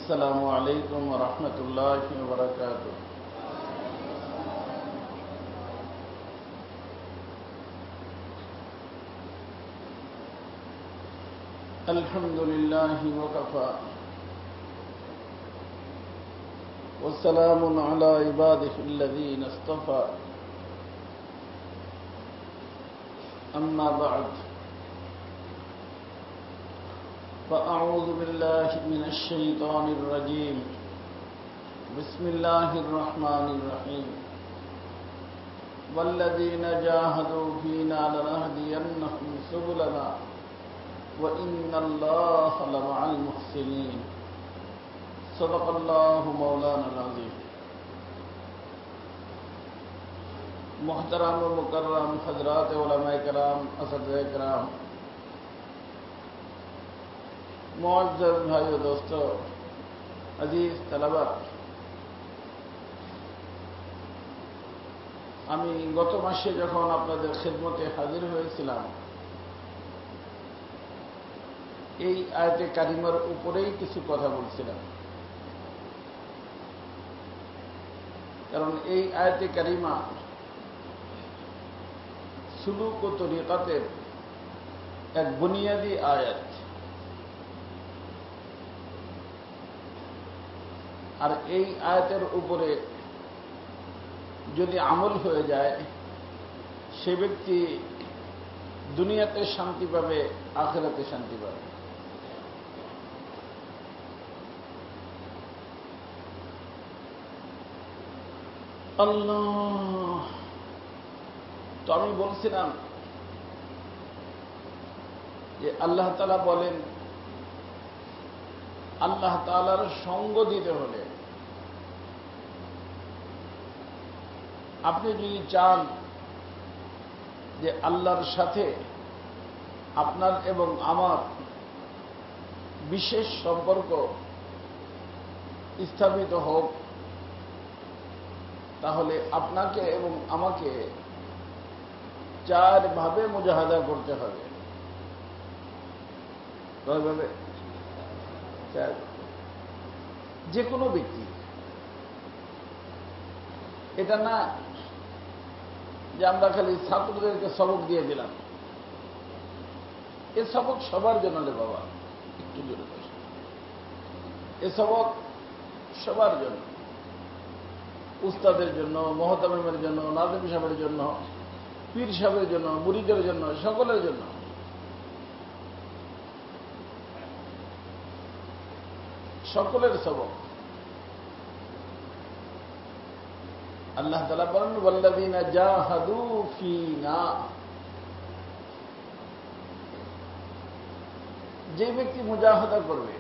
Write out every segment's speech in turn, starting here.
अस्सलामु अलैकुम वरहमतुल्लाहि वबरकातुहू। अल्हम्दुलिल्लाहि वकफ़ा वस्सलामुन अला इबादिहिल्लज़ीना इस्तफ़ा। अम्मा बअद फ़अऊज़ु बिल्लाहि मिनश शैतानिर रजीम। बिस्मिल्लाहिर रहमानिर रहीम। वल्लज़ीना जाहदू फ़ीना लनहदियन्नहुम सुबुलना व इन्नल्लाहा लमअल मुहसिनीन। सदक़ल्लाहु मौलाना अज़ीम। मुहतरम व मुकर्रम हज़रात उलमाए किराम, असतिज़ाए किराम, मुअज़्ज़ज़ भाइयों, दोस्तों, अजीज तलबा, আমি গত মাসে যখন আপনাদের খিদমতে হাজির হয়েছিলাম, এই আয়াতে কারিমার উপরেই কিছু কথা বলছিলাম। কারণ এই আয়াতে কারিমা সুলুক ও তরিকাতের এক বুনিয়াদী আয়াত। আর এই আয়াতের উপরে যদি আমল হয়ে যায়, সে ব্যক্তি দুনিয়াতে শান্তি পাবে, আখিরাতে শান্তি পাবে। আল্লাহ, তো আমি বলছিলাম যে আল্লাহ তাআলা বলেন, আল্লাহ তাআলার সঙ্গ দিতে হলে আপনি যদি চান যে আল্লাহর সাথে আপনার এবং আমার বিশেষ সম্পর্ক স্থাপিত হোক, তাহলে আপনাকে এবং আমাকে চারভাবে মুজাহাদা করতে হবে। কয়ভাবে? চার। যে কোনো ব্যক্তি, এটা না যে আমরা খালি ছাত্রদেরকে সবক দিয়ে দিলাম। এ সবক সবার জন্য রে বাবা, একটু জোরে বসে। এ সবক সবার জন্য, উস্তাদের জন্য, মহতামিমের জন্য, নাজিম সাহেবের জন্য, পীর সাহেবের জন্য, মুরিদের জন্য, সকলের জন্য। সকলের সবক। আল্লাহ তাআলা বলেন, ওয়াল্লাযীনা জাহাদু ফীনা। যে ব্যক্তি মুজাহাদা করবে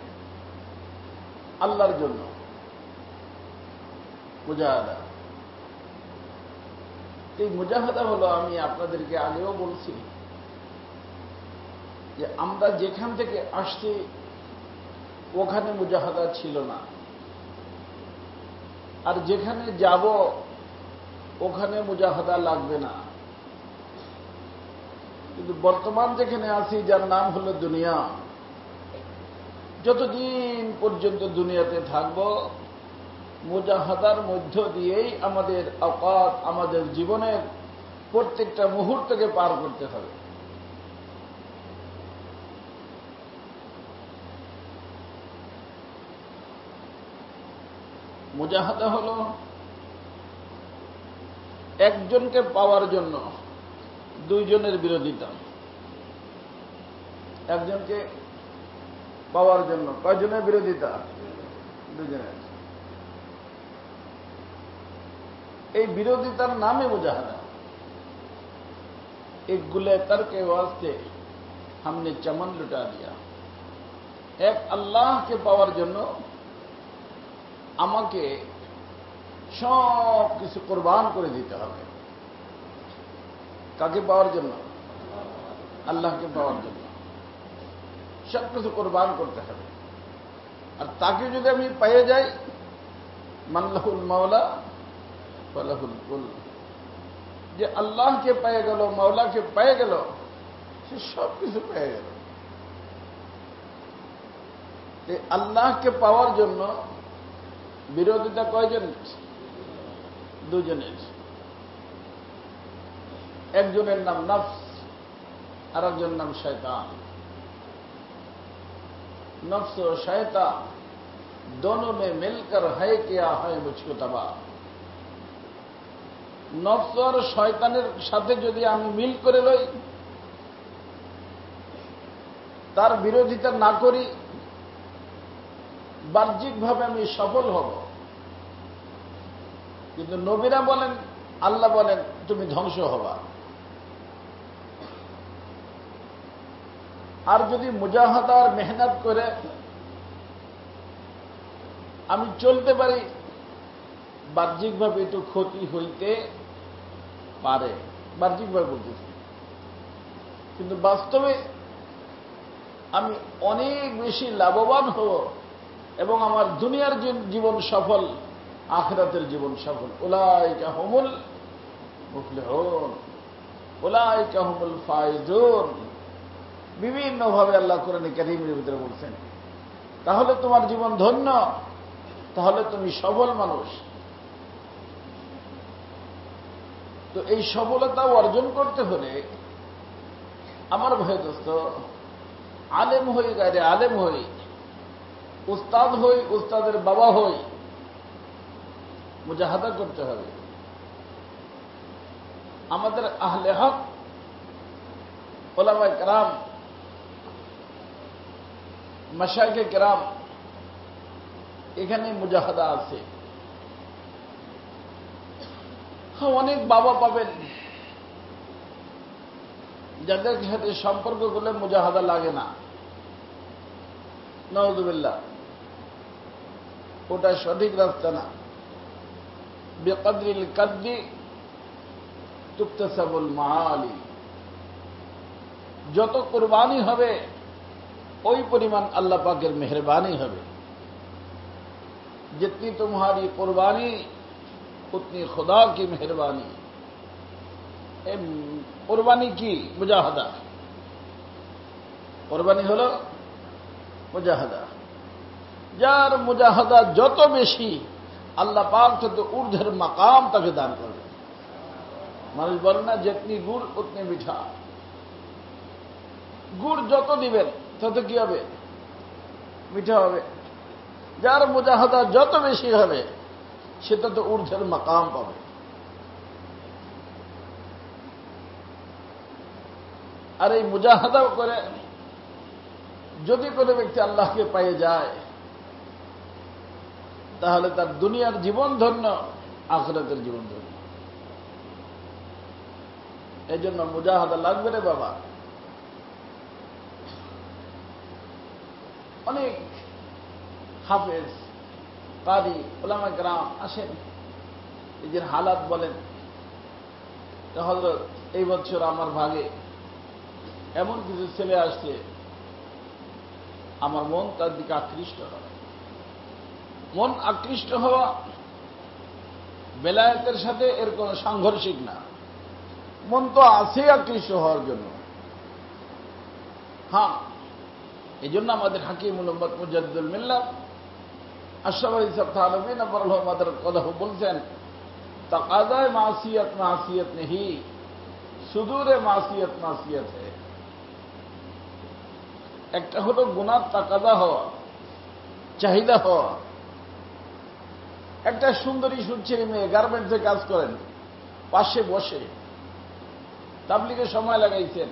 আল্লাহর জন্য, মুজাহাদা, এই মুজাহাদা হলো, আমি আপনাদেরকে আগেও বলছি যে আমরা যেখান থেকে আসছি ওখানে মুজাহাদা ছিল না, আর যেখানে যাব ওখানে মুজাহাদা লাগবে না। কিন্তু বর্তমান যেখানে আছি, যার নাম হলো দুনিয়া, যতদিন পর্যন্ত দুনিয়াতে থাকব মুজাহাদার মধ্য দিয়েই আমাদের আওকাত, আমাদের জীবনের প্রত্যেকটা মুহূর্তকে পার করতে হবে। মুজাহাদা হলো একজনকে পাওয়ার জন্য দুইজনের বিরোধিতা। একজনকে পাওয়ার জন্য কয়জনের বিরোধিতা? দুজনের। এই বিরোধিতার নামে মুজাহাদা। एक गुलेतर के वास्ते हमने चमन लुटा दिया। এক আল্লাহকে পাওয়ার জন্য আমাকে সব কিছু কোরবান করে দিতে হবে। কাকে পাওয়ার জন্য? আল্লাহকে পাওয়ার জন্য সব কিছু কোরবান করতে হবে। আর তাকে যদি আমি পেয়ে যাই, মাল্লাহুল মাওলা ফালাহুল কুল, যে আল্লাহকে পেয়ে গেল, মাওলাকে পেয়ে গেল, সে সব কিছু পেয়ে গেল। এই আল্লাহকে পাওয়ার জন্য বিরোধিতা কয়জনের? দুজনের। একজনের নাম নফস, আর একজনের নাম শয়তান। नफ्स और शैतान दोनों ने मिलकर है किया है मुझको तबाह। नफ्स और शयताনের সাথে যদি আমি মিল করে লই, তার বিরোধিতা না করি, বাহ্যিকভাবে আমি সফল হব। কিন্তু নবীরা বলেন, আল্লাহ বলেন তুমি ধ্বংস হবা। আর যদি মুজাহাদা আর মেহনত করে আমি চলতে পারি, বাহ্যিকভাবে একটু ক্ষতি হইতে পারে, বাহ্যিকভাবে বলতেছি, কিন্তু বাস্তবে আমি অনেক বেশি লাভবান হব এবং আমার দুনিয়ার জীবন সফল, আখিরাতের জীবন সফল। উলাইকা হুমুল মুফলিহুন, উলাইকা হুমুল ফাইজুন। বিভিন্নভাবে আল্লাহ কোরআনে কারীমের ভিতরে বলছেন। তাহলে তোমার জীবন ধন্য, তাহলে তুমি সফল মানুষ। তো এই সফলতা অর্জন করতে হলে আমার ভাই দোস্ত, আলেম হই, গায়ে আলেম হই, উস্তাদ হই, উস্তাদের বাবা হই, মুজাহাদা করতে হবে। আমাদের আহলে হক উলামায়ে কেরাম, মাশায়েখে কেরাম, এখানে মুজাহাদা আছে। হ্যাঁ, অনেক বাবা পাবেন যাদের সাথে সম্পর্ক করলে মুজাহাদা লাগে না। নাউযুবিল্লাহ, ওটা সঠিক রাস্তা না। বিকদরিল কাদ্দি তুকতাসাবুল মাআলি। যত কুরবানি হবে ওই পরিমাণ আল্লাহ পাকের মেহরবানি হবে। जितनी तुम्हारी कुर्बानी उतनी खुदा की मेहरबानी। कुर्बानी की मुजाहदा, कुर्बानी हलो मुजाहदा। যার মুজাহাদা যত বেশি, আল্লাহ পাক তত ঊর্ধ্বের মাকাম তাকে দান করবে। মানুষ বলে না যেতনি গুড় উতনি মিঠা। গুড় যত দিবেন তত কি হবে? মিঠা হবে। যার মুজাহাদা যত বেশি হবে সে তত ঊর্ধ্বের মাকাম পাবে। আর এই মুজাহাদা করে যদি কোনো ব্যক্তি আল্লাহকে পেয়ে যায়, তাহলে তার দুনিয়ার জীবন ধন্য, আখিরাতের জীবন ধন্য। এই জন্য মুজাহাদা লাগবে রে বাবা। অনেক হাফেজ, কারি, উলামায়ে কেরাম আসেন, নিজের হালাত বলেন। হযরত এই বছর আমার ভাগে এমন কিছু ছেলে আসছে, আমার মন তার দিকে আকৃষ্ট হয়। মন আকৃষ্ট হওয়া বেলায়েতের সাথে এর কোনো সাংঘর্ষিক না। মন তো আছে আকৃষ্ট হওয়ার জন্য। হ্যাঁ, এই জন্য আমাদের হাকিমুল উম্মত মুজাদ্দিদুল মিল্লাত আশরাফ আলী সাহেব থানভী নবরুল্লাহ মাদার কথা বলছেন, তাকাদায় মাসিয়ত মাসিয়ত নেহি, সুদূরে মাসিয়ত মাসিয়ত है। একটা হলো গুনার তাকাদা হওয়া, চাহিদা হওয়া। একটা সুন্দরী সুচ্ছেরি মেয়ে গার্মেন্টসে কাজ করেন, পাশে বসে তাবলিগে সময় লাগাইছেন,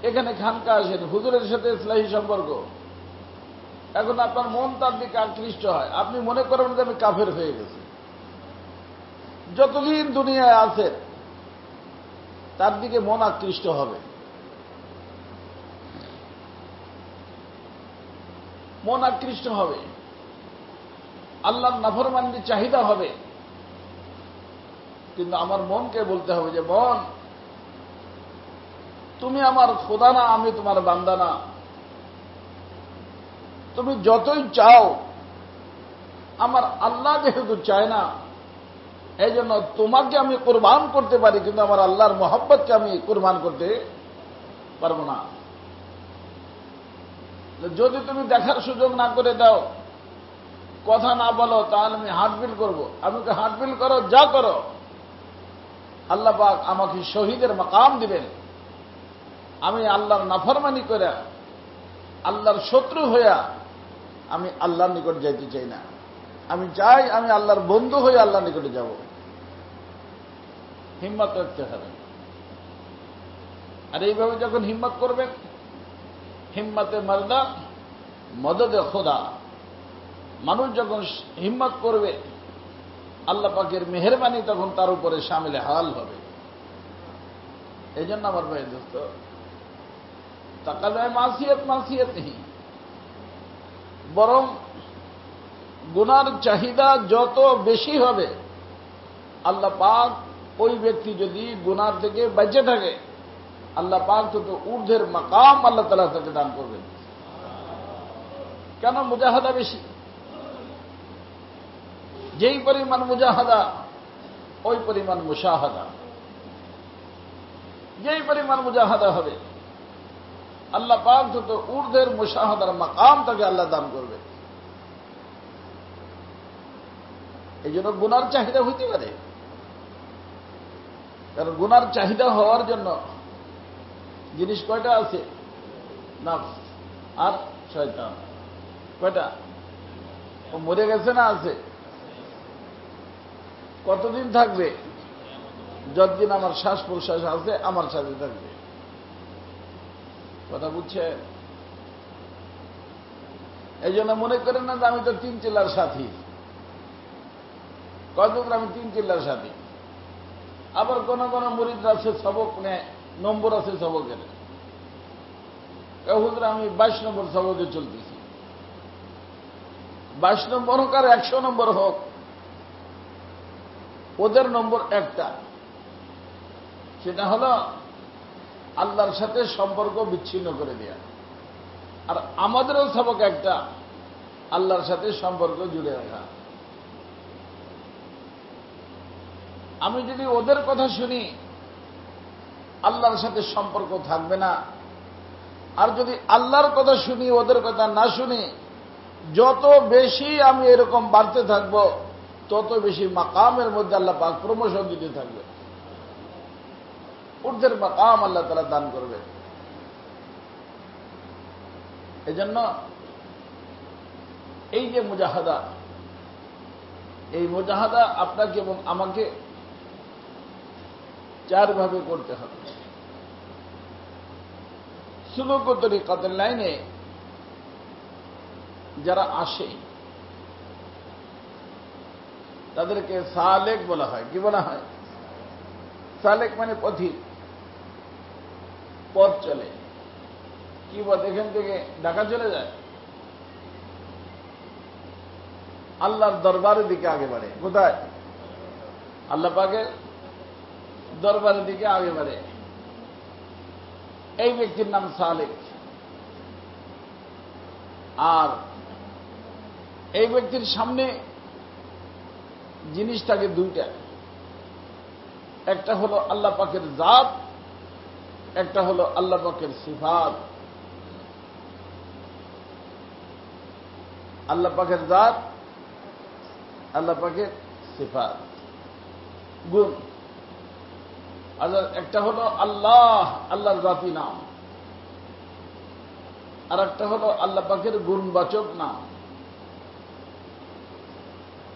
এখানে খানকা আসেন, হুজুরের সাথে ইসলাহি সম্পর্ক। এখন আপনার মন তার দিকে আকৃষ্ট হয়, আপনি মনে করেন যে আমি কাফের হয়ে গেছি। যতদিন দুনিয়ায় আছেন তার দিকে মন আকৃষ্ট হবে। মন আকৃষ্ট হবে, আল্লাহর নাফরমানির চাহিদা হবে। কিন্তু আমার মনকে বলতে হবে যে মন, তুমি আমার খোদা না, আমি তোমার বান্দা না। তুমি যতই চাও, আমার আল্লাহ যেহেতু চায় না, এই জন্য তোমাকে আমি কুরবান করতে পারি, কিন্তু আমার আল্লাহর মহব্বতকে আমি কুরবান করতে পারবো না। যদি তুমি দেখার সুযোগ না করে দাও, কথা না বলো, তাহলে আমি হার্টবিল করব। আমাকে হার্টবিল করো, যা করো, আল্লাহ পাক আমাকে শহীদের মাকাম দিবেন। আমি আল্লাহর নাফরমানি করে, আল্লাহর শত্রু হইয়া আমি আল্লাহর নিকট যাইতে চাই না। আমি চাই আমি আল্লাহর বন্ধু হয়ে আল্লাহর নিকটে যাব। হিম্মত রাখতে হবে। আর এইভাবে যখন হিম্মত করবেন, হিম্মতে মারদা মদদে খোদা, মানুষ যখন হিম্মত করবে, আল্লাহ পাকের মেহেরবানি তখন তার উপরে শামিলে হাল হবে। এই জন্য আমার ভাই দোস্ত, তাকাজায় মাসিয়ত নেই, বরং গুনার চাহিদা যত বেশি হবে, আল্লাহ পাক ওই ব্যক্তি যদি গুনার থেকে বেঁচে থাকে, আল্লাহ পাক তত ঊর্ধ্বের মাকাম আল্লাহ তাআলা তাকে দান করবেন। কেন? মুজাহাদা বেশি। যেই পরিমাণ মুজাহাদা, ওই পরিমাণ মুশাহাদা। যেই পরিমাণ মুজাহাদা হবে, আল্লাহ পাক তত ঊর্ধ্বের মুশাহাদার মাকাম তাকে আল্লাহ দান করবে। এই জন্য গুনার চাহিদা হইতে পারে, কারণ গুনার চাহিদা হওয়ার জন্য জিনিস কয়টা আছে? নফস আর শয়তান। কয়টা? ও মরে গেছে না আছে? কতদিন থাকবে? যতদিন আমার শ্বাস প্রশ্বাস আছে আমার সাথে থাকবে। কথা বুঝছে? এই জন্য মনে করেন না যে আমি তো 3 চিল্লার সাথী। কতদিন আমি 3 চিল্লার সাথী। আবার কোন কোন মুরিদরা আছে সবক নেয়, নম্বর আছে সবকের। হুজুর আমি 22 নম্বর সবকে চলতেছি। 22 নম্বর হোক আর 100 নম্বর হোক, ওদের নম্বর একটা, সেটা হলো আল্লাহর সাথে সম্পর্ক বিচ্ছিন্ন করে দেয়া। আর আমাদেরও সবক একটা, আল্লাহর সাথে সম্পর্ক জুড়ে রাখা। আমি যদি ওদের কথা শুনি, আল্লাহর সাথে সম্পর্ক থাকবে না। আর যদি আল্লাহর কথা শুনি, ওদের কথা না শুনি, যত বেশি আমি এরকম বাড়তে থাকব, তত বেশি মাকামের মধ্যে আল্লাহ পাক প্রমোশন দিতে থাকবে। ঊর্ধ্বের মাকাম আল্লাহ তাআলা দান করবে। এজন্য এই যে মুজাহাদা, এই মুজাহাদা আপনাকে এবং আমাকে 4 ভাবে করতে হবে। সুলুক ও তরিকাতের লাইনে যারা আসে তাদেরকে সালেক বলা হয়। কি বলা হয়? সালেক মানে পথিক, পথ চলে। কি পথ? এখান থেকে ঢাকা চলে যায়, আল্লাহর দরবারের দিকে আগে বাড়ে। কোথায়? আল্লাহ পাকের দরবারের দিকে আগে বাড়ে। এই ব্যক্তির নাম সালেক। আর এই ব্যক্তির সামনে জিনিস থাকে 2টা। একটা হলো আল্লাহ পাকের জাত, একটা হলো আল্লাহ পাকের সিফাত। আল্লাহ পাকের জাত, আল্লাহ পাকের সিফাত, গুণ। একটা হলো আল্লাহ, আল্লাহর জাতি নাম, আর একটা হলো আল্লাহ পাকের গুণবাচক নাম।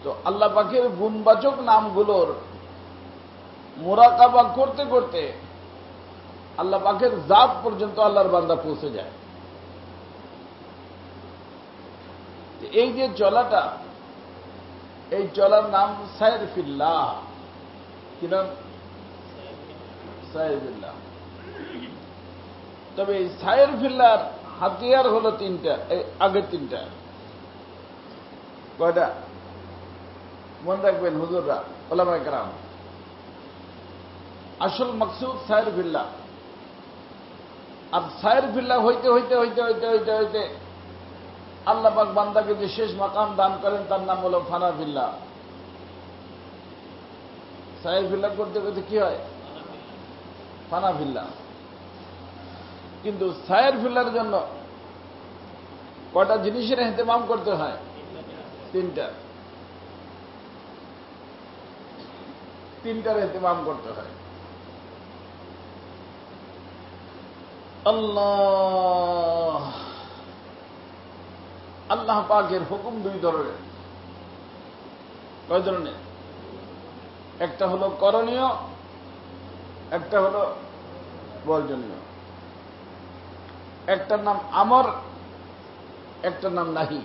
তো আল্লাহ পাকের গুণবাচক নামগুলোর মুরাকাবা করতে করতে আল্লাহ পাকের জাত পর্যন্ত আল্লাহর বান্দা পৌঁছে যায়। এই যে চলাটা, এই চলার নাম সাইর ফিল্লাহ। কি নাম? সাইর ফিল্লাহ। তবে এই সাইর ফিল্লাহর হাতিয়ার হলো 3টা। এই আগের 3টা কয়টা? মনে রাখবেন হুজুররা, ওলামায়ে কেরাম। আসল মকসুদ সাইর ফিল্লাহ। আর সাইর ফিল্লাহ হইতে হইতে হইতে হইতে হইতে হইতে আল্লাহ পাক বান্দাকে যে শেষ মাকাম দান করেন, তার নাম হলো ফানা ফিল্লাহ। সাইর ফিল্লাহ করতে করতে কি হয়? ফানা ফিল্লাহ। কিন্তু সাইর ফিল্লার জন্য কয়টা জিনিসের এহতেমাম করতে হয়? তিনটার এহতেমাম করতে হয়। আল্লাহ পাকের হুকুম দুই ধরনের। কয় ধরনের? একটা হলো করণীয়, একটা হলো বর্জনীয়। একটার নাম আমর, একটার নাম নাহি।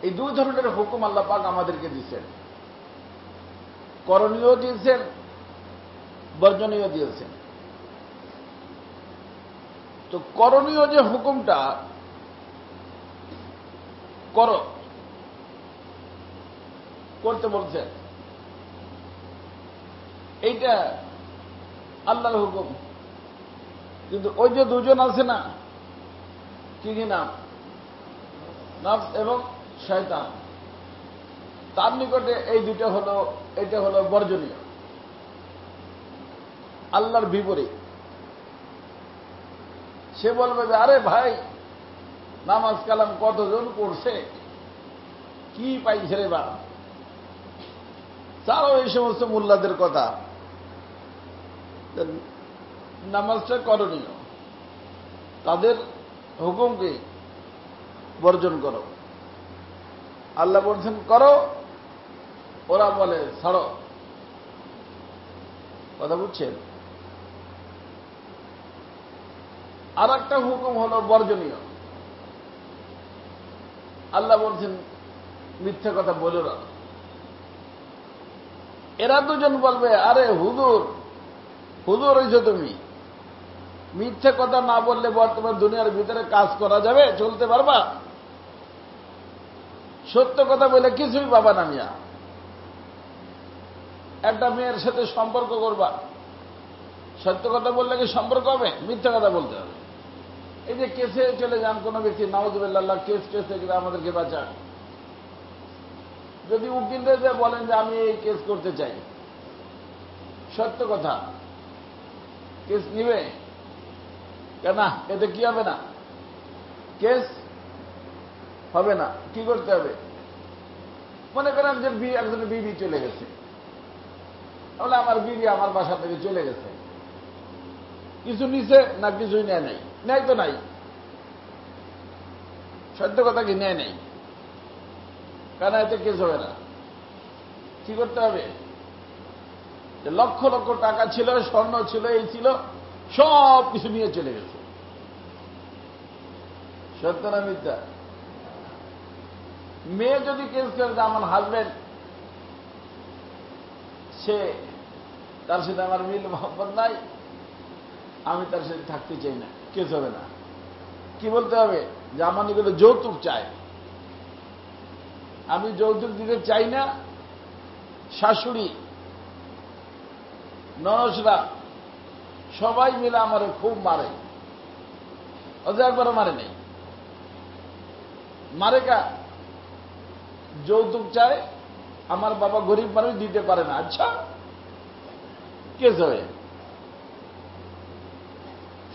এই দুই ধরনের হুকুম আল্লাহ পাক আমাদেরকে দিয়েছেন। করণীয় দিয়েছেন, বর্জনীয় দিয়েছেন। তো করণীয় যে হুকুমটা করতে বলছেন, এইটা আল্লাহর হুকুম। কিন্তু ওই যে দুজন আছে না, কি কি নাম? নফস এবং শয়তান। তার নিকটে এই দুটো হলো, এটা হলো বর্জনীয়, আল্লাহর বিপরীত। সে বলবে যে আরে ভাই, নামাজ কালাম কতজন করছে, কি পাইছে রে বা। তারাও এই সমস্ত মোল্লাদের কথা, নামাজটা করণীয়, তাদের হুকুমকে বর্জন করো। আল্লাহ বলছেন করো, ওরা বলে ছাড়ো। কথা বুঝছেন? আর একটা হুকুম হলো বর্জনীয়। আল্লাহ বলছেন মিথ্যা কথা বলো না। এরা দুজন বলবে আরে হুজুর হইছো তুমি, মিথ্যে কথা না বললে বর্তমান দুনিয়ার ভিতরে কাজ করা যাবে, চলতে পারবা? সত্য কথা বলে কিছুই পাবা না মিয়া। একটা মেয়ের সাথে সম্পর্ক করবা, সত্য কথা বললে কি সম্পর্ক হবে? মিথ্যা কথা বলতে হবে। এই যে কেসে চলে যান কোন ব্যক্তি, নাউযুবিল্লাহ, কেস থেকে আমাদেরকে বাঁচান। যদি উকিলরা যে বলেন যে আমি এই কেস করতে চাই, সত্য কথা, কেস নিবে কেন? এতে কি হবে না? কেস হবে না। কি করতে হবে? মনে করেন যে একজনের বিবি চলে গেছে, তাহলে আমার বিবি আমার বাসা থেকে চলে গেছে, কিছু নিছে না কিছুই নেয় নাই? নেয় তো নাই। সত্য কথা কি নেয় নেই? কেন? এতে কেস হবে না। কি করতে হবে? যে লক্ষ লক্ষ টাকা ছিল, স্বর্ণ ছিল, এই ছিল, সব কিছু নিয়ে চলে গেছে। সত্য না মিথ্যা? মেয়ে যদি কেস করে যে আমার হাজবেন্ড, সে তার সাথে আমার মিল মহব্বত নাই, আমি তার সাথে থাকতে চাই না, কেস হবে না। কি বলতে হবে? যে আমার নিকটে যৌতুক চায়, আমি যৌতুক দিতে চাই না। শাশুড়ি, ননসরা সবাই মিলে আমারে খুব মারে, অথচ একবারও মারে নেই। মারে কা? যৌতুক চায়, আমার বাবা গরিব মানুষ, দিতে পারে না। আচ্ছা, কেস হবে।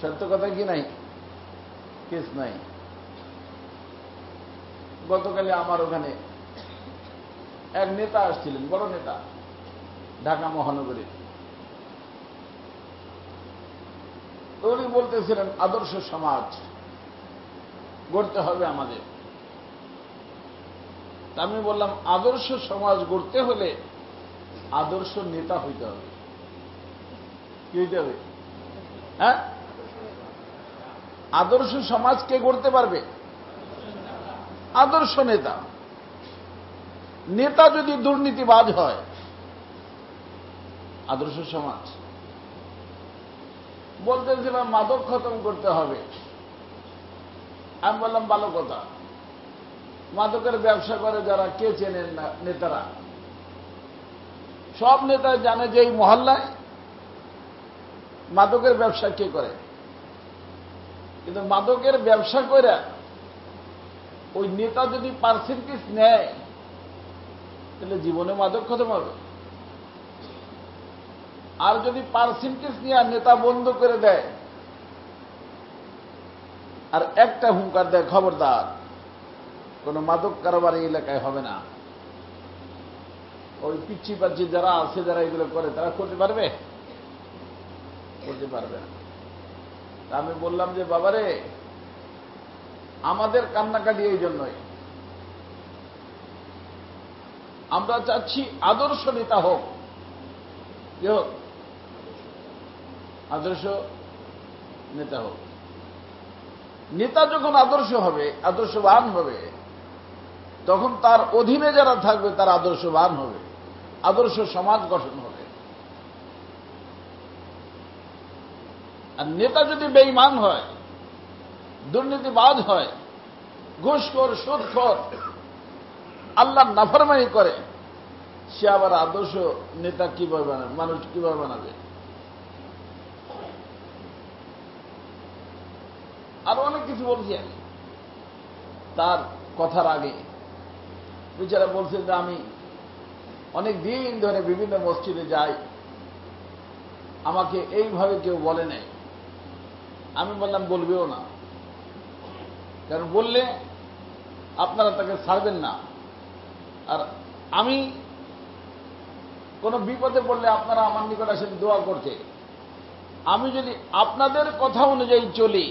সত্য কথা কি নাই? কেস নাই। গতকালে আমার ওখানে এক নেতা আসছিলেন, বড় নেতা, ঢাকা মহানগরী। উনি বলতেছিলেন আদর্শ সমাজ গড়তে হবে আমাদের। আমি বললাম আদর্শ সমাজ গড়তে হলে আদর্শ নেতা হইতে হবে। কি হইতে হবে? হ্যাঁ, আদর্শ সমাজ কে গড়তে পারবে? আদর্শ নেতা। নেতা যদি দুর্নীতিবাজ হয়, আদর্শ সমাজ। বলতেছিলাম মাদক খতম করতে হবে। আমি বললাম ভালো কথা, মাদকের ব্যবসা করে যারা, কে চেনেন না? নেতারা, সব নেতা জানে যে এই মহল্লায় মাদকের ব্যবসা কে করে। কিন্তু মাদকের ব্যবসা করে ওই নেতা যদি পার্সেন্টেজ নেয়, তাহলে জীবনে মাদক খতম হবে। আর যদি পার্সেন্টেজ নিয়ে নেতা বন্ধ করে দেয়, আর একটা হুঙ্কার দেয়, খবরদার কোন মাদক কারবার এই এলাকায় হবে না। ওই পিচ্ছি পাচ্ছি যারা আছে, যারা এগুলো করে, তারা করতে পারবে? করতে পারবে না। আমি বললাম যে বাবারে, আমাদের কান্নাকাটি এই জন্যই, আমরা চাচ্ছি আদর্শ নেতা হোক। কি হোক? আদর্শ নেতা হোক। নেতা যখন আদর্শ হবে, আদর্শবান হবে, তখন তার অধীনে যারা থাকবে তারা আদর্শবান হবে, আদর্শ সমাজ গঠন হবে। আর নেতা যদি বেঈমান হয়, দুর্নীতিবাজ হয়, ঘুষখোর, সুদখোর, আল্লাহর নাফরমানি করে, সে আবার আদর্শ নেতা কিভাবে বানাবে? মানুষ কিভাবে বানাবে? আরো অনেক কিছু বলছি আমি তার কথার আগে। বেচারা বলছে যে আমি অনেক দিন ধরে বিভিন্ন মসজিদে যাই, আমাকে এইভাবে কেউ বলে নাই। আমি বললাম বলবেও না, কারণ বললে আপনারা তাকে ছাড়বেন না। আর আমি কোনো বিপদে পড়লে আপনারা আমার নিকট আসেন দোয়া করতে। আমি যদি আপনাদের কথা অনুযায়ী চলি,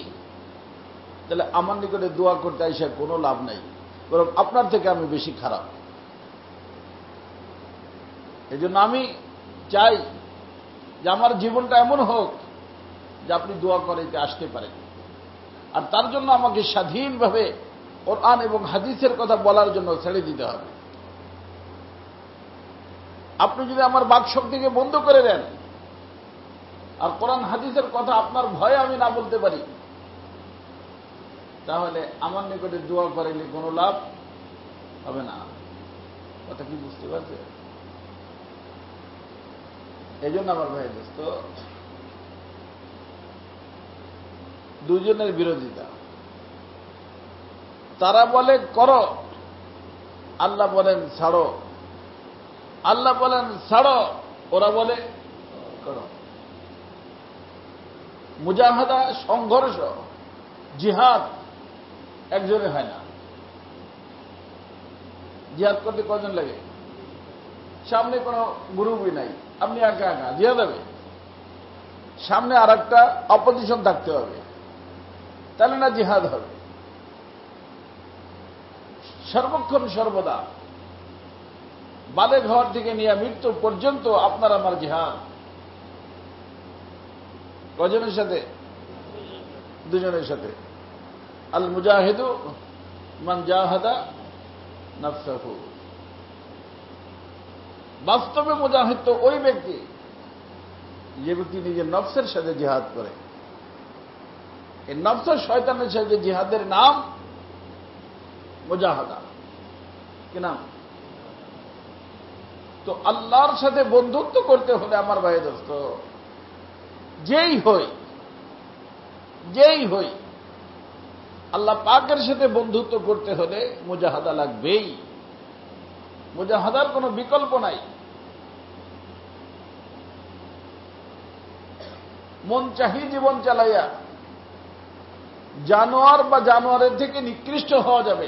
তাহলে আমার নিকটে দোয়া করতে আইসা কোনো লাভ নাই, বরং আপনার থেকে আমি বেশি খারাপ। এই জন্য আমি চাই যে আমার জীবনটা এমন হোক যে আপনি দোয়া করাইতে আসতে পারেন। আর তার জন্য আমাকে স্বাধীনভাবে কোরআন এবং হাদিসের কথা বলার জন্য ছেড়ে দিতে হবে। আপনি যদি আমার বাকশক্তিকে বন্ধ করে দেন, আর কোরআন হাদিসের কথা আপনার ভয়ে আমি না বলতে পারি, তাহলে আমার নিকটে দোয়া করাইলে কোনো লাভ হবে না। কথা কি বুঝতে পারছে? এই জন্য আমার ভাই দোস্ত, দুজনের বিরোধিতা। তারা বলে করো, আল্লাহ বলেন ছাড়ো, আল্লাহ বলেন ছাড়ো, ওরা বলে করো। মুজাহাদা, সংঘর্ষ, জিহাদ একজনে হয় না। জিহাদ করতে কজন লাগে? সামনে কোনো গ্রুপই নাই, আপনি একা একা জিহাদ হবে। সামনে আর একটা অপোজিশন থাকতে হবে, তাহলে না জিহাদ হবে। সর্বক্ষণ সর্বদা বালেগ হওয়ার থেকে নিয়ে মৃত্যু পর্যন্ত আপনার আমার জিহাদ। কজনের সাথে? দুজনের সাথে। আল মুজাহিদু মান জাহাদা নাফসাহু। বাস্তবে মুজাহিদ তো ওই ব্যক্তি যে ব্যক্তি নিজের নফসের সাথে জিহাদ করে। এই নফসের শয়তানের সাথে জিহাদের নাম মুজাহাদা। কি নাম? তো আল্লাহর সাথে বন্ধুত্ব করতে হলে আমার ভাই দোস্ত, যেই হই আল্লাহ পাকের সাথে বন্ধুত্ব করতে হলে মুজাহাদা লাগবেই। মুজাহাদার কোনো বিকল্প নাই। মন চাহি জীবন চালাইয়া জানোয়ার বা জানোয়ারের থেকে নিকৃষ্ট হওয়া যাবে,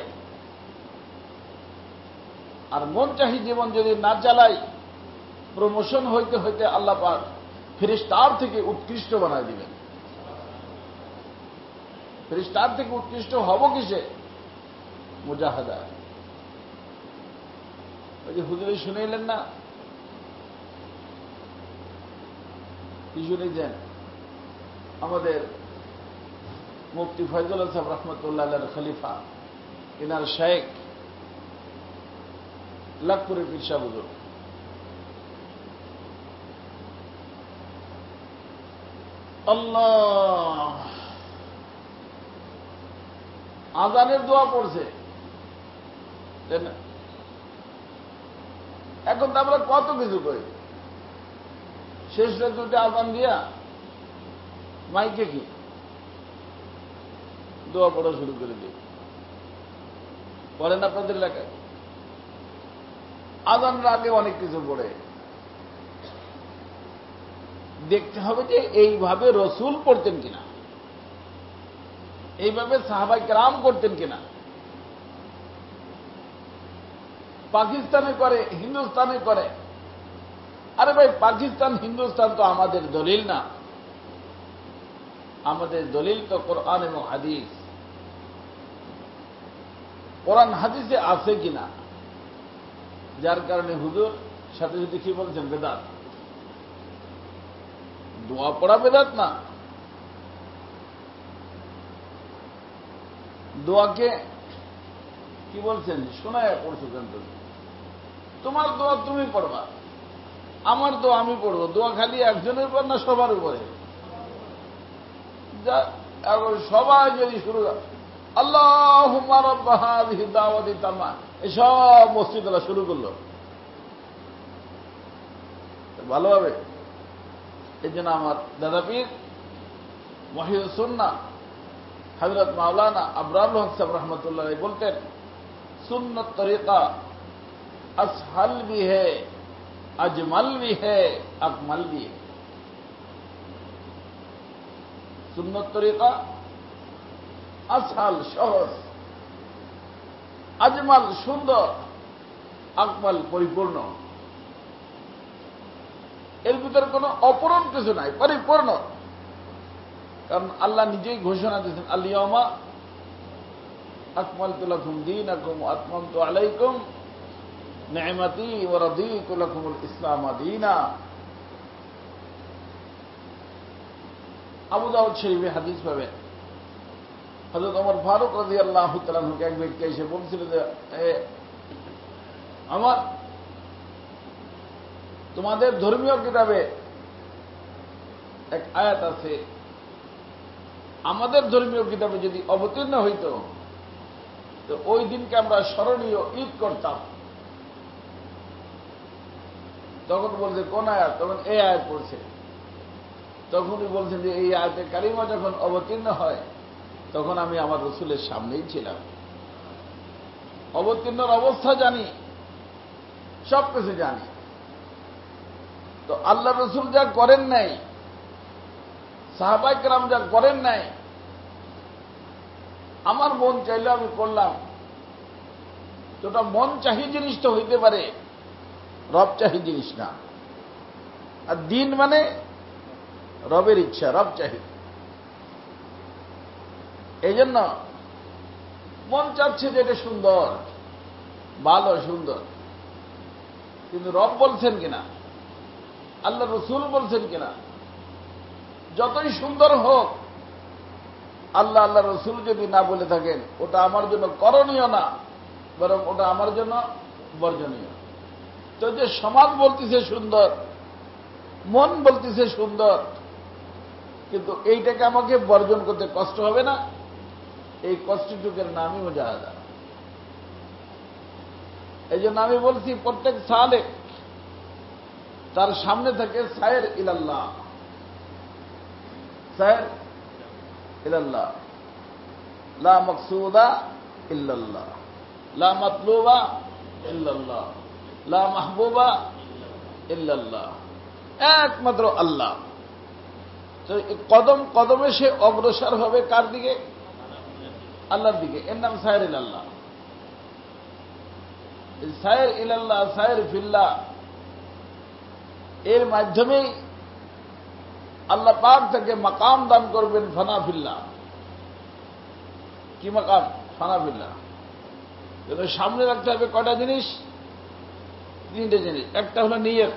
আর মন চাহি জীবন যদি না চালাই, প্রমোশন হইতে হইতে আল্লাহ পাক ফেরেশতার থেকে উৎকৃষ্ট বানায় দিবেন। ফেরেশতার থেকে উৎকৃষ্ট হব কিসে? মুজাহাদা। ওই যে হুজুরে শুনেইলেন না, কি শুনেছেন? আমাদের মুফতি ফয়জুল সাহেব রহমতুল্লাহ আলাইহির খলিফা, ইনার শেখ লাখপুরের পীর সাহেব হুজুর, আল্লাহ আজানের দোয়া পড়ছে। এখন তো আমরা কত কিছু করি, শেষ রাতে আজান দিয়া মাইকে কি দোয়া পড়া শুরু করে দিই। পড়েন আপনাদের এলাকায়? আজানের আগে অনেক কিছু পড়ে। দেখতে হবে যে এইভাবে রসুল পড়তেন কিনা। এইভাবে সাহাবায়ে কেরাম করতেন কিনা? পাকিস্তানে করে, হিন্দুস্তানে করে। আরে ভাই, পাকিস্তান হিন্দুস্তান তো আমাদের দলিল না। আমাদের দলিল তো কোরআন এবং হাদিস। কোরআন হাদিসে আছে কিনা, যার কারণে হুজুর সাথে সাথে কি বলছেন? বেদাত। দোয়া পড়া বেদাত না। দোয়াকে কি বলছেন? শোনায় পড়ছো কেন তুমি? তোমার দোয়া তুমি পড়বা, আমার দোয়া আমি পড়বো। দোয়া খালি একজনের উপর না সবার উপরে? সবাই যদি শুরু আল্লাহুম্মা রাব্বা হাযিহি দাওয়াতি তাম্মা, এসব মসজিদরা শুরু করলো, ভালো হবে? এই জন্য আমার দাদা পীর ওয়াহিদুস সুন্নাহ হযরত মাওলানা আবরারুল হক সাহেব রহমতুল্লাহ বলতেন, সুন্নত তরিকা আসহাল भी है, अजमल भी है, अकमल भी है। সুন্নত তরিকা আসহাল সহজ, আজমাল সুন্দর, আকমাল পরিপূর্ণ। এর ভিতরে কোনো অপূরণ কিছু নাই, পরিপূর্ণ। কারণ আল্লাহ নিজেই ঘোষণা দিয়েছেন, আল-ইয়াওমা আকমালতু লাকুম দীনাকুম ওয়া আতমামতু আলাইকুম নি'মাতি ওয়া রাদিতু লাকুমুল ইসলাম দীনা। আবু দাউদ শরীফে হাদিস পাবেন, হযরত ওমর ফারুক রাদিয়াল্লাহু তাআলা আনহুকে এক ব্যক্তি এসে বলছিল যে, আমার তোমাদের ধর্মীয় কিতাবে এক আয়াত আছে, আমাদের ধর্মীয় কিতাবে যদি অবতীর্ণ হইত তো ওই দিনকে আমরা স্মরণীয় ঈদ করতাম। তখন বলছে কোন আয়াত? তখন এই আয়াত পড়ছে। তখনই বলছেন যে এই আয়াতে কারিমা যখন অবতীর্ণ হয় তখন আমি আমার রসুলের সামনেই ছিলাম, অবতীর্ণর অবস্থা জানি, সব কিছু জানি। তো আল্লাহ রসুল যা করেন নাই, সাহাবায়ে কেরাম যা করেন নাই, আমার মন চাইলে আমি করলাম। তোটা মন চাহি জিনিস তো হইতে পারে, রব চাহি জিনিস না। আর দিন মানে রবের ইচ্ছা, রব চাহি। এই জন্য মন চাচ্ছে যে এটা সুন্দর, ভালো, সুন্দর, কিন্তু রব বলছেন কিনা, আল্লাহ রসুল বলছেন কিনা? যতই সুন্দর হোক, আল্লাহ আল্লাহ রসুল যদি না বলে থাকেন ওটা আমার জন্য করণীয় না, বরং ওটা আমার জন্য বর্জনীয়। তো যে সমাজ বলতেছে সুন্দর, মন বলতেছে সুন্দর, কিন্তু এইটাকে আমাকে বর্জন করতে কষ্ট হবে না? এই কষ্টটুকের নামই মুজাহাদা। এই জন্য আমি বলছি, প্রত্যেক সালে তার সামনে থাকে সায়ের ইলাল্লাহ, সায়ের ইলাল্লাহ, লা মাকসুদা ইল্লাল্লাহ, লা মাতলুবা ইল্লাল্লাহ, লা মাহবুবা ইল্লাল্লাহ, একমাত্র আল্লাহ। তো কদম কদমে সে অগ্রসর হবে কার দিকে? আল্লাহর দিকে। এর নাম সায়ের ইলাল্লাহ। সায়ের ইলাল্লাহ, সায়ের ফিল্লাহ, এর মাধ্যমেই আল্লাহ পাক তাকে মাকাম দান করবেন, ফানা ফিল্লাহ। কি মাকাম? ফানা ফিল্লাহ। কিন্তু সামনে রাখতে হবে কয়টা জিনিস? তিনটে জিনিস। একটা হলো নিয়ত।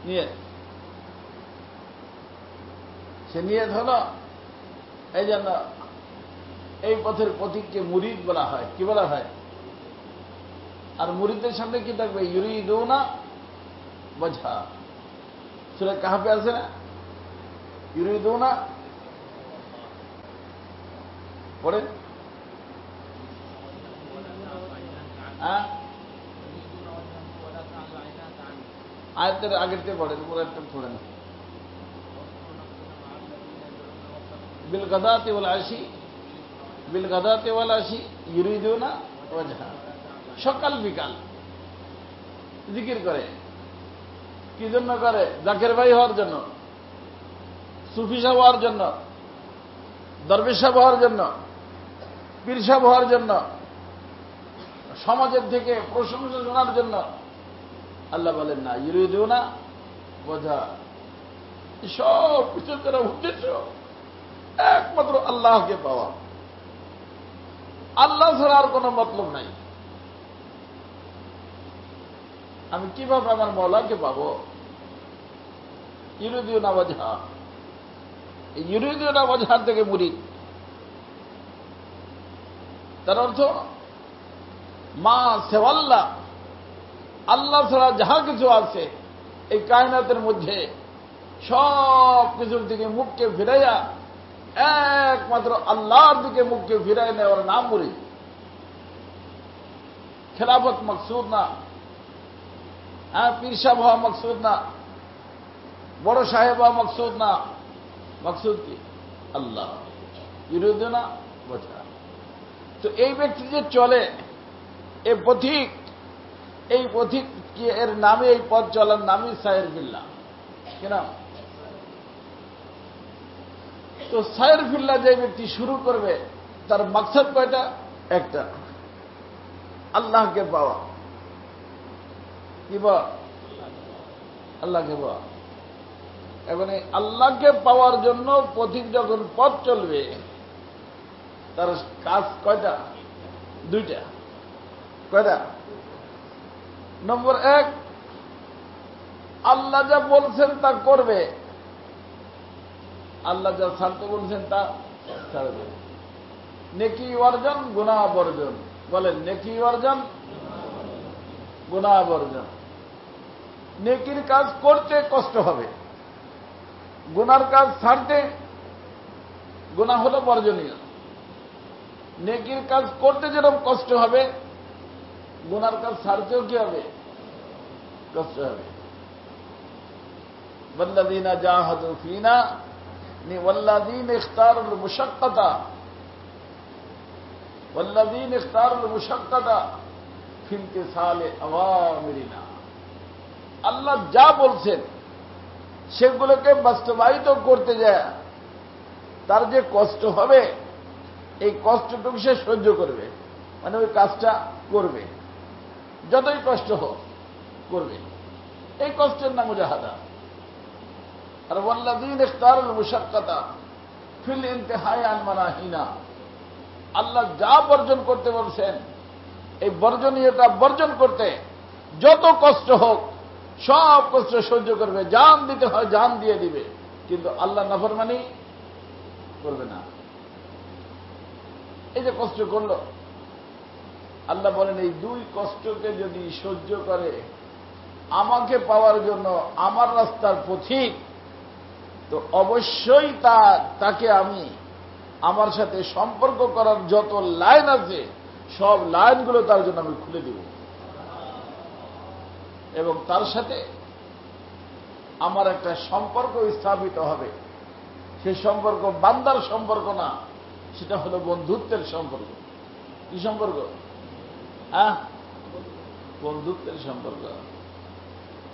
নিয়ত, সে নিয়ত হলো, এই জন্য এই পথের পথিককে মুরিদ বলা হয়। কি বলা হয়? আর মুরিদের সামনে কি থাকবে? ইউরিদুনা ওয়াজহা। সূরা কাহফে আছে না? ইউরিদুনা, পড়েন। আয়াতের আগেরতে পড়েন, পরেরটা পড়েন। বিল গাদাতি ওয়াল আশি, বিল গাদাতি ওয়াল আশি ইউরিদুনা ওয়াজহা। সকাল বিকাল জিকির করে। কি জন্য করে? জাকের ভাই হওয়ার জন্য, সুফি সাহেব হওয়ার জন্য, দরবেশ সাহেব হওয়ার জন্য, পীর সাহেব হওয়ার জন্য, সমাজের থেকে প্রশংসা শোনার জন্য। আল্লাহ বলেন না, ইউরিদুনা ওয়াজহা, সব কিছুর দ্বারা উদ্দেশ্য একমাত্র আল্লাহকে পাওয়া, আল্লাহ ছাড়া আর কোনো মতলব নাই। আমি কিভাবে আমার মওলাকে পাবো? ইউরিদুনা ওয়াজহা, এই ইউরিদুনা ওয়াজহার থেকে মুরিদ। তার অর্থ মা সেওয়াল্লাহ, আল্লাহ ছাড়া যাহা কিছু আছে এই কায়নাতের মধ্যে সব কিছুর দিকে মুখকে ফিরাইয়া একমাত্র আল্লাহর দিকে মুখকে ফিরাই নেওয়ার নাম মুরিদ। খেলাফত মকসুদ না, পীর সাহেব হওয়া মকসুদ না, বড় সাহেব হওয়া মকসুদ না, মকসুদ কি? আল্লাহ। ইউরিদুনা ওয়াজহা। তো এই ব্যক্তি যে চলে এই পথিক, এই পথিক কি এর নামে, এই পথ চলার নামই সায়ের ফিল্লাহ। কেন? তো সায়ের ফিল্লাহ যে ব্যক্তি শুরু করবে তার মাকসাদ কয়টা? একটা, আল্লাহকে পাওয়া। কি বা? আল্লাহকে পাওয়া। এখন এই আল্লাহকে পাওয়ার জন্য পথিক যখন পথ চলবে তার কাজ কয়টা? দুইটা। কয়টা? নম্বর এক, আল্লাহ যা বলছেন তা করবে, আল্লাহ যা ছাড়তে বলছেন তা ছাড়বে। নেকি অর্জন, গুনাহ বর্জন। বলেন, নেকি অর্জন, গুনাহ বর্জন। নেকির কাজ করতে কষ্ট হবে, গুনার কাজ ছাড়তে, গুনাহ হলো বর্জনীয়। নেকির কাজ করতে যেরকম কষ্ট হবে, গুনার কাজ ছাড়তেও কি হবে? কষ্ট হবে। ওয়াল্লাযীনা জাহাদু ফীনা ওয়াল্লাযীনা ইখতারুল মুশাক্কাতা, ওয়াল্লাযীনা ইখতারুল মুশাক্কাতা ফি ইমতিসালি আওয়ামিরিনা। আল্লাহ যা বলছেন সেগুলোকে বাস্তবায়িত করতে যায় তার যে কষ্ট হবে, এই কষ্টটুকু সে সহ্য করবে, মানে ওই কাজটা করবে, যতই কষ্ট হোক করবে। এই কষ্টের নাম মুজাহাদা। আর ওয়াল্লাযীনা ইখতারুল মুশাক্কাতা ফিল ইনতিহাই আন মানাহিনা, আল্লাহ যা বর্জন করতে বলছেন এই বর্জনীয়তা বর্জন করতে যত কষ্ট হোক সব কষ্ট সহ্য করবে, জান দিতে হয় জান দিয়ে দিবে, কিন্তু আল্লাহ নাফরমানি করবে না। এই যে কষ্ট করল, আল্লাহ বলেন এই দুই কষ্টকে যদি সহ্য করে আমাকে পাওয়ার জন্য আমার রাস্তার পথিক, তো অবশ্যই তাকে আমি আমার সাথে সম্পর্ক করার যত লাইন আছে সব লাইনগুলো তার জন্য আমি খুলে দেব, এবং তার সাথে আমার একটা সম্পর্ক স্থাপিত হবে। সেই সম্পর্ক বান্দার সম্পর্ক না, সেটা হলো বন্ধুত্বের সম্পর্ক। কি সম্পর্ক? বন্ধুত্বের সম্পর্ক।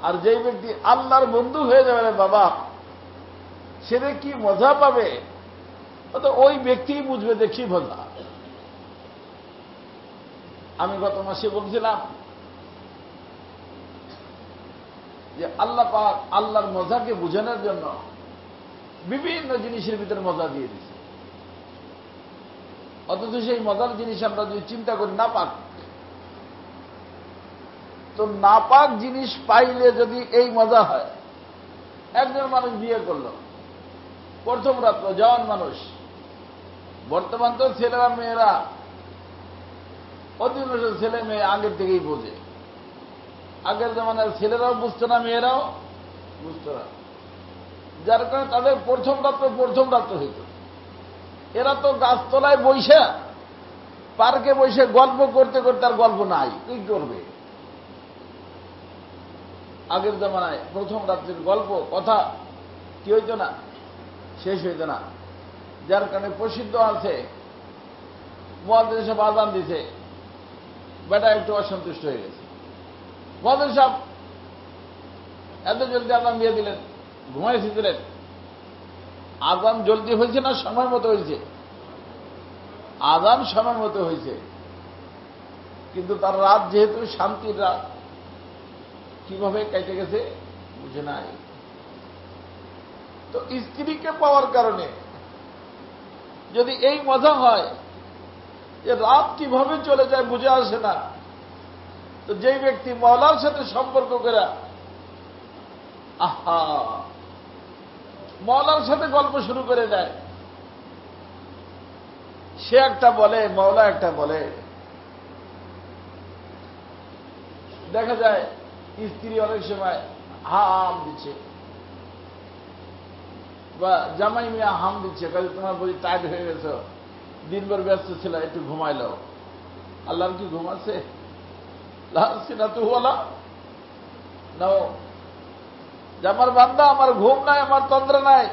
আর যেই ব্যক্তি আল্লাহর বন্ধু হয়ে যাবে রে বাবা, সেটা কি মজা পাবে তো ওই ব্যক্তি বুঝবে যে কি মজা। আমি গত মাসে বলছিলাম যে আল্লাহ পাক আল্লাহর মজাকে বোঝানোর জন্য বিভিন্ন জিনিসের ভিতরে মজা দিয়ে দিচ্ছে, অথচ সেই মজার জিনিস আমরা যদি চিন্তা করি নাপাক, তো নাপাক জিনিস পাইলে যদি এই মজা হয়, একজন মানুষ বিয়ে করল প্রথম রাত্র, জওয়ান মানুষ। বর্তমান তো ছেলেরা মেয়েরা অধিকাংশ ছেলে মেয়ে আগের থেকেই বোঝে। আগের জামানার ছেলেরাও বুঝতো না, মেয়েরাও বুঝতো না, যার কারণে তাদের প্রথম রাত্র হইত। এরা তো গাছতলায় বইসা, পার্কে বসে গল্প করতে করতে আর গল্প নাই, কি করবে? আগের জামানায় প্রথম রাত্রির গল্প কথা কি হইত না, শেষ হইত না। যার কারণে প্রসিদ্ধ আছে, মুয়াজ্জিন সাহেব আযান দিছে, বেটা একটু অসন্তুষ্ট হয়ে গেছে। মুয়াজ্জিন সাহেব এত জলদি আযান দিয়ে দিলেন, ঘুমাইছিলেন। আযান জলদি হয়েছে না সময় মতো হয়েছে? আজান সময় মতো হয়েছে, কিন্তু তার রাত যেহেতু শান্তির রাত, কিভাবে কেটে গেছে বুঝে নাই। তো স্ত্রীকে পাওয়ার কারণে যদি এই মজা হয় যে রাত কিভাবে চলে যায় বুঝে আসে না, তো যেই ব্যক্তি মওলার সাথে সম্পর্ক করে আহা মওলার সাথে গল্প শুরু করে দেয়, সে একটা বলে মওলা একটা বলে। দেখা যায় স্ত্রী অনেক সময় হাম দিচ্ছে বা জামাই মিয়া হাম দিচ্ছে, কাজে তোমার বুঝি টাইট হয়ে গেছ, দিনভর ব্যস্ত ছিল, একটু ঘুমাইল। আল্লাহর কি ঘুম আছে? নাও যে আমার বান্দা, আমার ঘুম নাই, আমার তন্দ্রা নাই,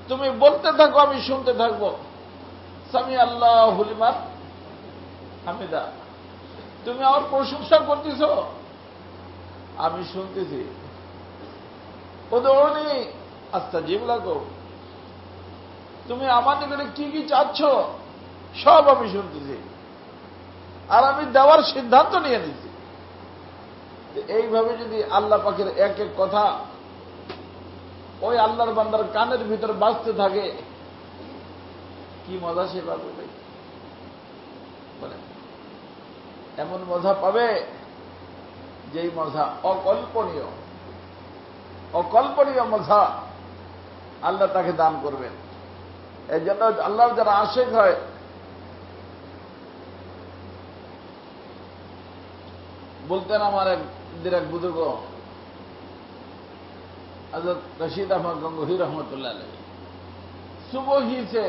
তুমি বলতে থাকো, আমি শুনতে থাকবো। সামি আল্লাহু লিমান হামিদা, তুমি আমার প্রশংসা করতেছ, আমি শুনতেছি। উদউনি আস্তাজিব লাকুম, তুমি আমার নিকটে কি কি চাচ্ছ সব আমি শুনতেছি, আর আমি দেওয়ার সিদ্ধান্ত নিয়ে নিচ্ছি। এইভাবে যদি আল্লাহ পাকের এক এক কথা ওই আল্লাহর বান্দার কানের ভিতর বাজতে থাকে, কি মজা সে পাবে ভাই বলে। এমন মজা পাবে যেই মজা অকল্পনীয়, অকল্পনীয় মজা আল্লাহ তাকে দান করবেন। এই জন্য আল্লাহর যারা আশিক হয়, বলতেন আমার এক বুজুর্গ हजरत रशीद अहमद गंगोही रहमतुल्लाह अलैह, सुबह ही से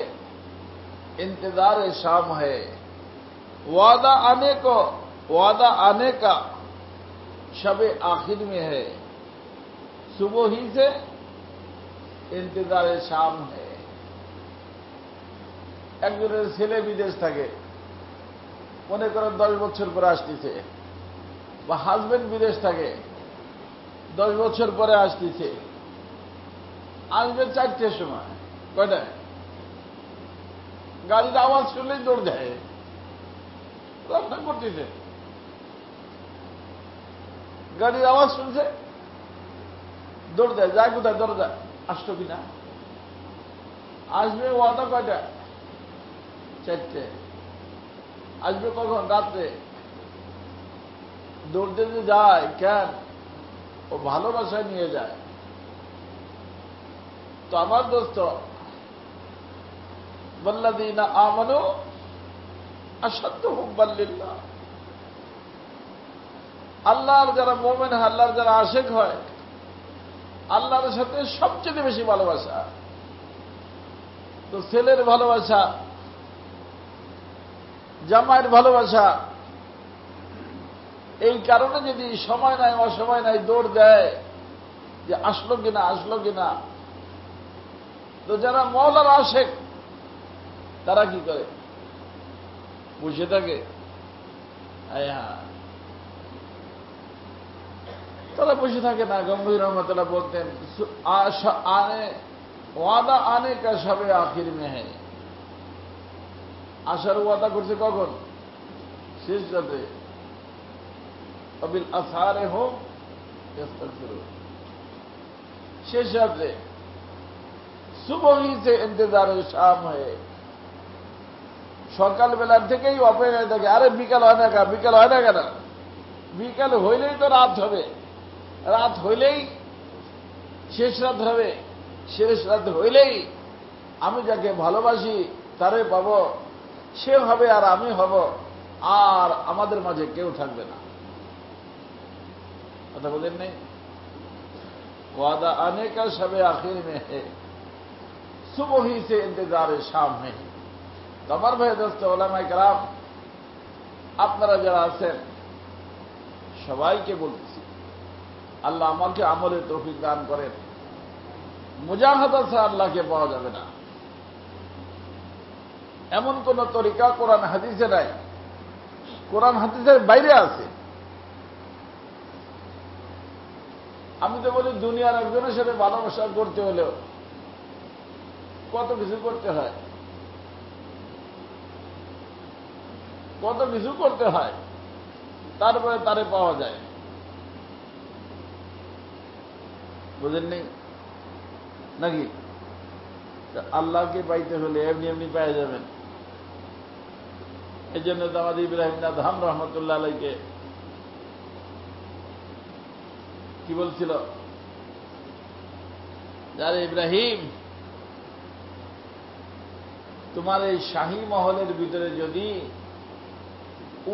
इंतजार शाम है, वादा आने का शब आखिर में है, सुबह ही से इंतजार शाम है। একজনের ছেলে বিদেশ থাকে, মনে করেন 10 বছর পরে আসতেছে, বা হাজবেন্ড বিদেশ থাকে 10 বছর পরে আসতেছে, আসবে 4টের সময়। কয়টায়? গাড়ির আওয়াজ শুনলেই দৌড় দেয়, রান্না করতেছে, গাড়ির আওয়াজ শুনছে দৌড় দেয়, যায় কোথায়? দরজা, আসতো কিনা। আসবে ওয়াদা কয়টা? 4টে। আসবে কখন? রাত্রে। দৌড়তে যে যায় কেন? ও ভালোবাসায় নিয়ে যায়। তো আমার দোস্ত, ওয়াল্লাযীনা আমানু আশাদ্দু হুব্বান লিল্লাহ, আল্লাহর যারা মুমিন হয়, আল্লাহর যারা আশিক হয়, আল্লাহর সাথে সবচেয়ে বেশি ভালোবাসা। তো ছেলের ভালোবাসা, জামাইয়ের ভালোবাসা, এই কারণে যদি সময় নাই অসময় নাই দৌড় দেয় যে আসলো কিনা আসলো কিনা। তো যারা মওলার আশিক তারা কি করে? বসে থাকে। তারা বসে থাকে না। গম্ভীর রহমতুল্লাহ বলতেন, ওয়াদা আনে কা সবে আখির মে হ্যায়, আসার ওয়াদা করছে কখন? শেষ রাতে। अबिल असारे हो শেষ রাত্রে। সুবহি সে ইন্তজার শাম হয়, সকালবেলার থেকেই অপেক্ষায় থাকে। আরে বিকাল হয় না কেন? বিকাল হয় না কেন? বিকাল হইলেই তো রাত হবে, রাত হইলেই শেষ রাত হবে, শেষ রাত হইলেই আমি যাকে ভালোবাসি তারে পাব, সে হবে আর আমি হব, আর আমাদের মাঝে কেউ থাকবে না। কথা বলেন নেই? ওয়াদা আনে কা শবে আখির মে है, सुबह ही से इंतजार शाम है। তো আমার ভাই দোস্ত ওলামায়ে কেরাম, আপনারা যারা আছেন সবাইকে বলতেছি, আল্লাহ আমাকে আমলের তৌফিক দান করেন। মুজাহাদা ছাড়া আল্লাহকে পাওয়া যাবে না। এমন কোন তরিকা কোরআন হাদিসে নাই, কোরআন হাদিসের বাইরে আছে। আমি তো বলি দুনিয়ার একজনের সাথে ভালোবাসা করতে হলেও কত কিছু করতে হয়। কত কিছু করতে হয়, তারপরে তারে পাওয়া যায়। বুঝেননি নাকি? আল্লাহকে পাইতে হলে এমনি এমনি পাওয়া যাবেন। এই জন্য তো আমাদের ইব্রাহিম আদহাম রহমতুল্লাহ আলাইকে কি বলছিল, যারে ইব্রাহিম, তোমার এই শাহী মহলের ভিতরে যদি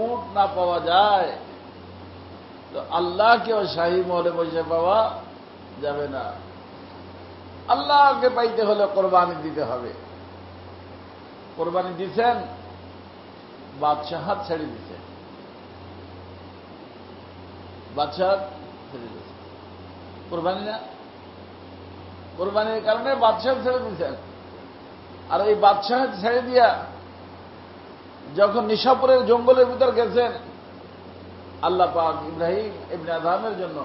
উট না পাওয়া যায় তো আল্লাহকেও শাহী মহলে বসে পাওয়া যাবে না। আল্লাহকে পাইতে হলে কোরবানি দিতে হবে। কোরবানি দিচ্ছেন, বাদশাহাত ছেড়ে দিচ্ছেন, বাদশাহাত ছেড়ে দিচ্ছেন। কোরবানি না, কোরবানির কারণে বাদশাহ ছেড়ে দিচ্ছেন। আর এই বাদশাহ ছেড়ে দিয়া যখন নিশাপুরের জঙ্গলের ভিতর গেছেন, আল্লাহ পাক ইব্রাহিম ইবনে আদহামের জন্য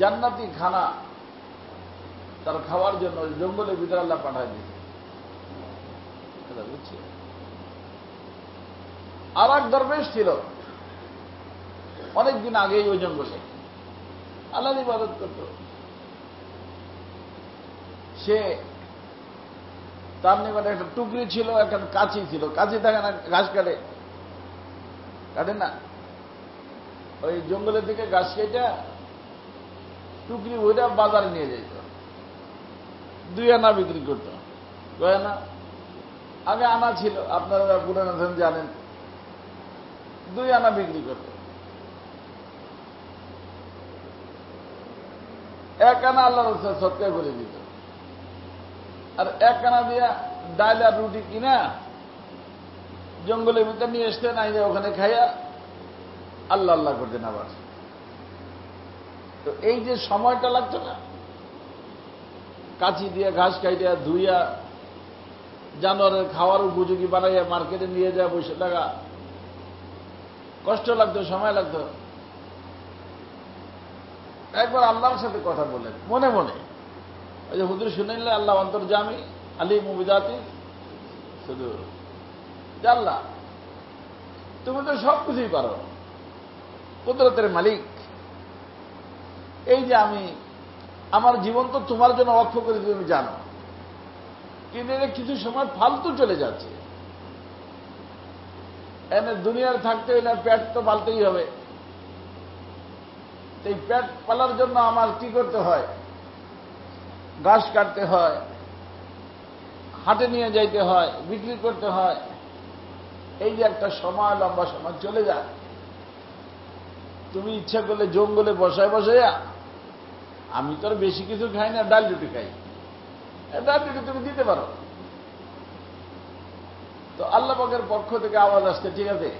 জান্নাতি খানা তার খাওয়ার জন্য জঙ্গলের ভিতরে আল্লাহ পাঠায় দিয়েছে। বুঝছি? আর এক দরবেশ ছিল অনেকদিন আগেই ওই জঙ্গলে, আল্লাহর ইবাদত করত। সে তার নিকটে একটা টুকরি ছিল, একটা কাঁচি ছিল। কাঁচি থাকে না, ঘাস কাটে, কাটে না? ওই জঙ্গলের থেকে ঘাস কেটে টুকরি ওইটা বাজারে নিয়ে যেত, 2 আনা বিক্রি করত। 2 আনা, আগে আনা ছিল, আপনারা পুরানো জানেন, 2 আনা বিক্রি করত। 1 আনা আল্লাহ রাসূল সদকা করে দিত। আর 1 আনা দিয়া ডাল আর রুটি কিনা জঙ্গলের ভিতরে নিয়ে আসতেন, আইনে ওখানে খাইয়া আল্লাহ আল্লাহ করতেন। আবার তো এই যে সময়টা লাগতো না, কাঁচি দিয়ে ঘাস কাইটা ধুইয়া জানোয়ারের খাওয়ার উপযোগী বানাইয়া মার্কেটে নিয়ে যায়, বসে থাকা, কষ্ট লাগতো, সময় লাগতো। একবার আল্লাহর সাথে কথা বলেন মনে মনে, ওই যে হুজুর শুনে নিলে আল্লাহ অন্তর্জামী আলী মুবিদাতি শুধু, আল্লাহ তুমি তো সব কিছুই পারো, কুদরতের মালিক। এই যে আমি আমার জীবন তো তোমার জন্য অক্ষ করে তুমি জানো, কিন্তু এর কিছু সময় ফালতু চলে যাচ্ছে। এনে দুনিয়ার থাকতে হইলে পেট তো পালতেই হবে। এই পেট পালার জন্য আমার কি করতে হয়? ঘাস কাটতে হয়, হাটে নিয়ে যাইতে হয়, বিক্রি করতে হয়। এই যে একটা সময়, লম্বা সময় চলে যায়। তুমি ইচ্ছা করলে জঙ্গলে বসায় বসাইয়া, আমি তো আর বেশি কিছু খাই না, ডাল রুটি খাই, ডাল রুটি তুমি দিতে পারো। তো আল্লাহ পাকের পক্ষ থেকে আওয়াজ আসছে, ঠিক আছে,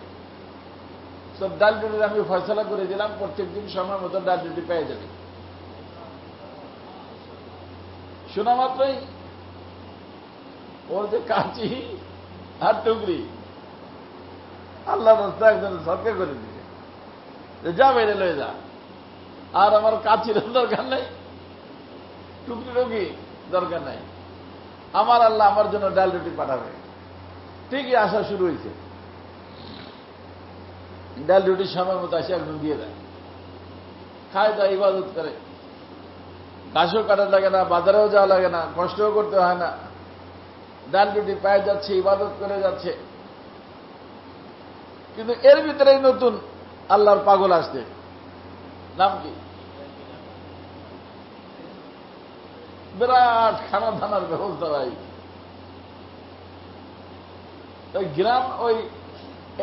সব ডাল রুটির আমি ফয়সলা করে দিলাম, প্রত্যেকদিন সময় মতো ডাল রুটি পেয়ে যাবে। শোনা মাত্রই ওর যে কাঁচি আর টুকরি আল্লাহ রাস্তা একজন সরকার করে দিবে, যা বেড়ে লয়ে যা। আর আমার কাঁচির দরকার নেই, টুকরিরও কি দরকার নাই, আমার আল্লাহ আমার জন্য ডাল রুটি পাঠাবে। ঠিকই আসা শুরু হয়েছে। ডাল রুটির সময় মতো আসে একজন দিয়ে দেয়, খায়, তা ইবাদত করে। ঘাসও কাটা লাগে না, বাজারেও যাওয়া লাগে না, কষ্টও করতে হয় না, ডাল রুটি পায়ে যাচ্ছে, ইবাদত করে যাচ্ছে। কিন্তু এর ভিতরেই নতুন আল্লাহর পাগল আসছে, নাম কি? বিরাট খানা ধানার ব্যবস্থা ভাই। ওই গ্রাম ওই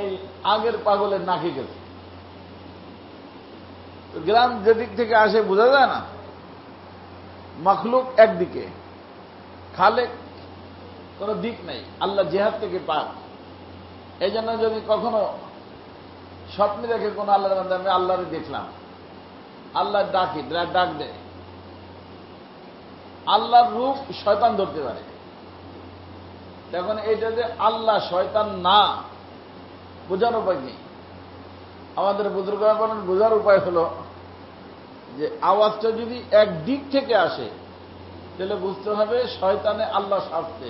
এই আগের পাগলের নাকি গেছে। গ্রাম যেদিক থেকে আসে বোঝা যায় না, মখলুক একদিকে, খালেক কোন দিক নেই, আল্লাহ জেহাদ থেকে পাক। এই জন্য যদি কখনো স্বপ্নে দেখে কোন আল্লাহর বান্দা, আমি আল্লাহরে দেখলাম, আল্লাহ ডাকি, ডাক দেয়, আল্লাহর রূপ শয়তান ধরতে পারে। এখন এইটা যে আল্লাহ শয়তান না, বোঝার উপায় নেই। আমাদের বুজুর্গরা বলেন বোঝার উপায় হলো যে আওয়াজটা যদি এক দিক থেকে আসে তাহলে বুঝতে হবে শয়তানে আল্লাহ সাজছে।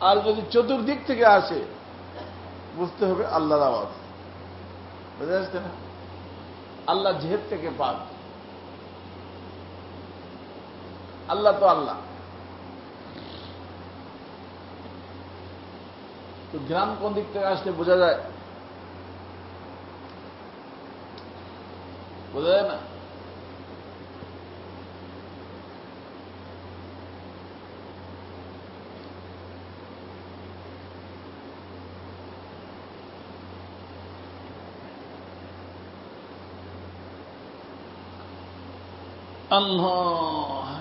আর যদি চতুর্দিক থেকে আসে বুঝতে হবে আল্লাহর আওয়াজ। বুঝা যাচ্ছে না? আল্লাহ জেহেদ থেকে পাক, আল্লাহ তো আল্লাহ। তো গ্রাম কোন দিক থেকে আসলে বোঝা যায়? বোঝা যায় না? আল্লাহ,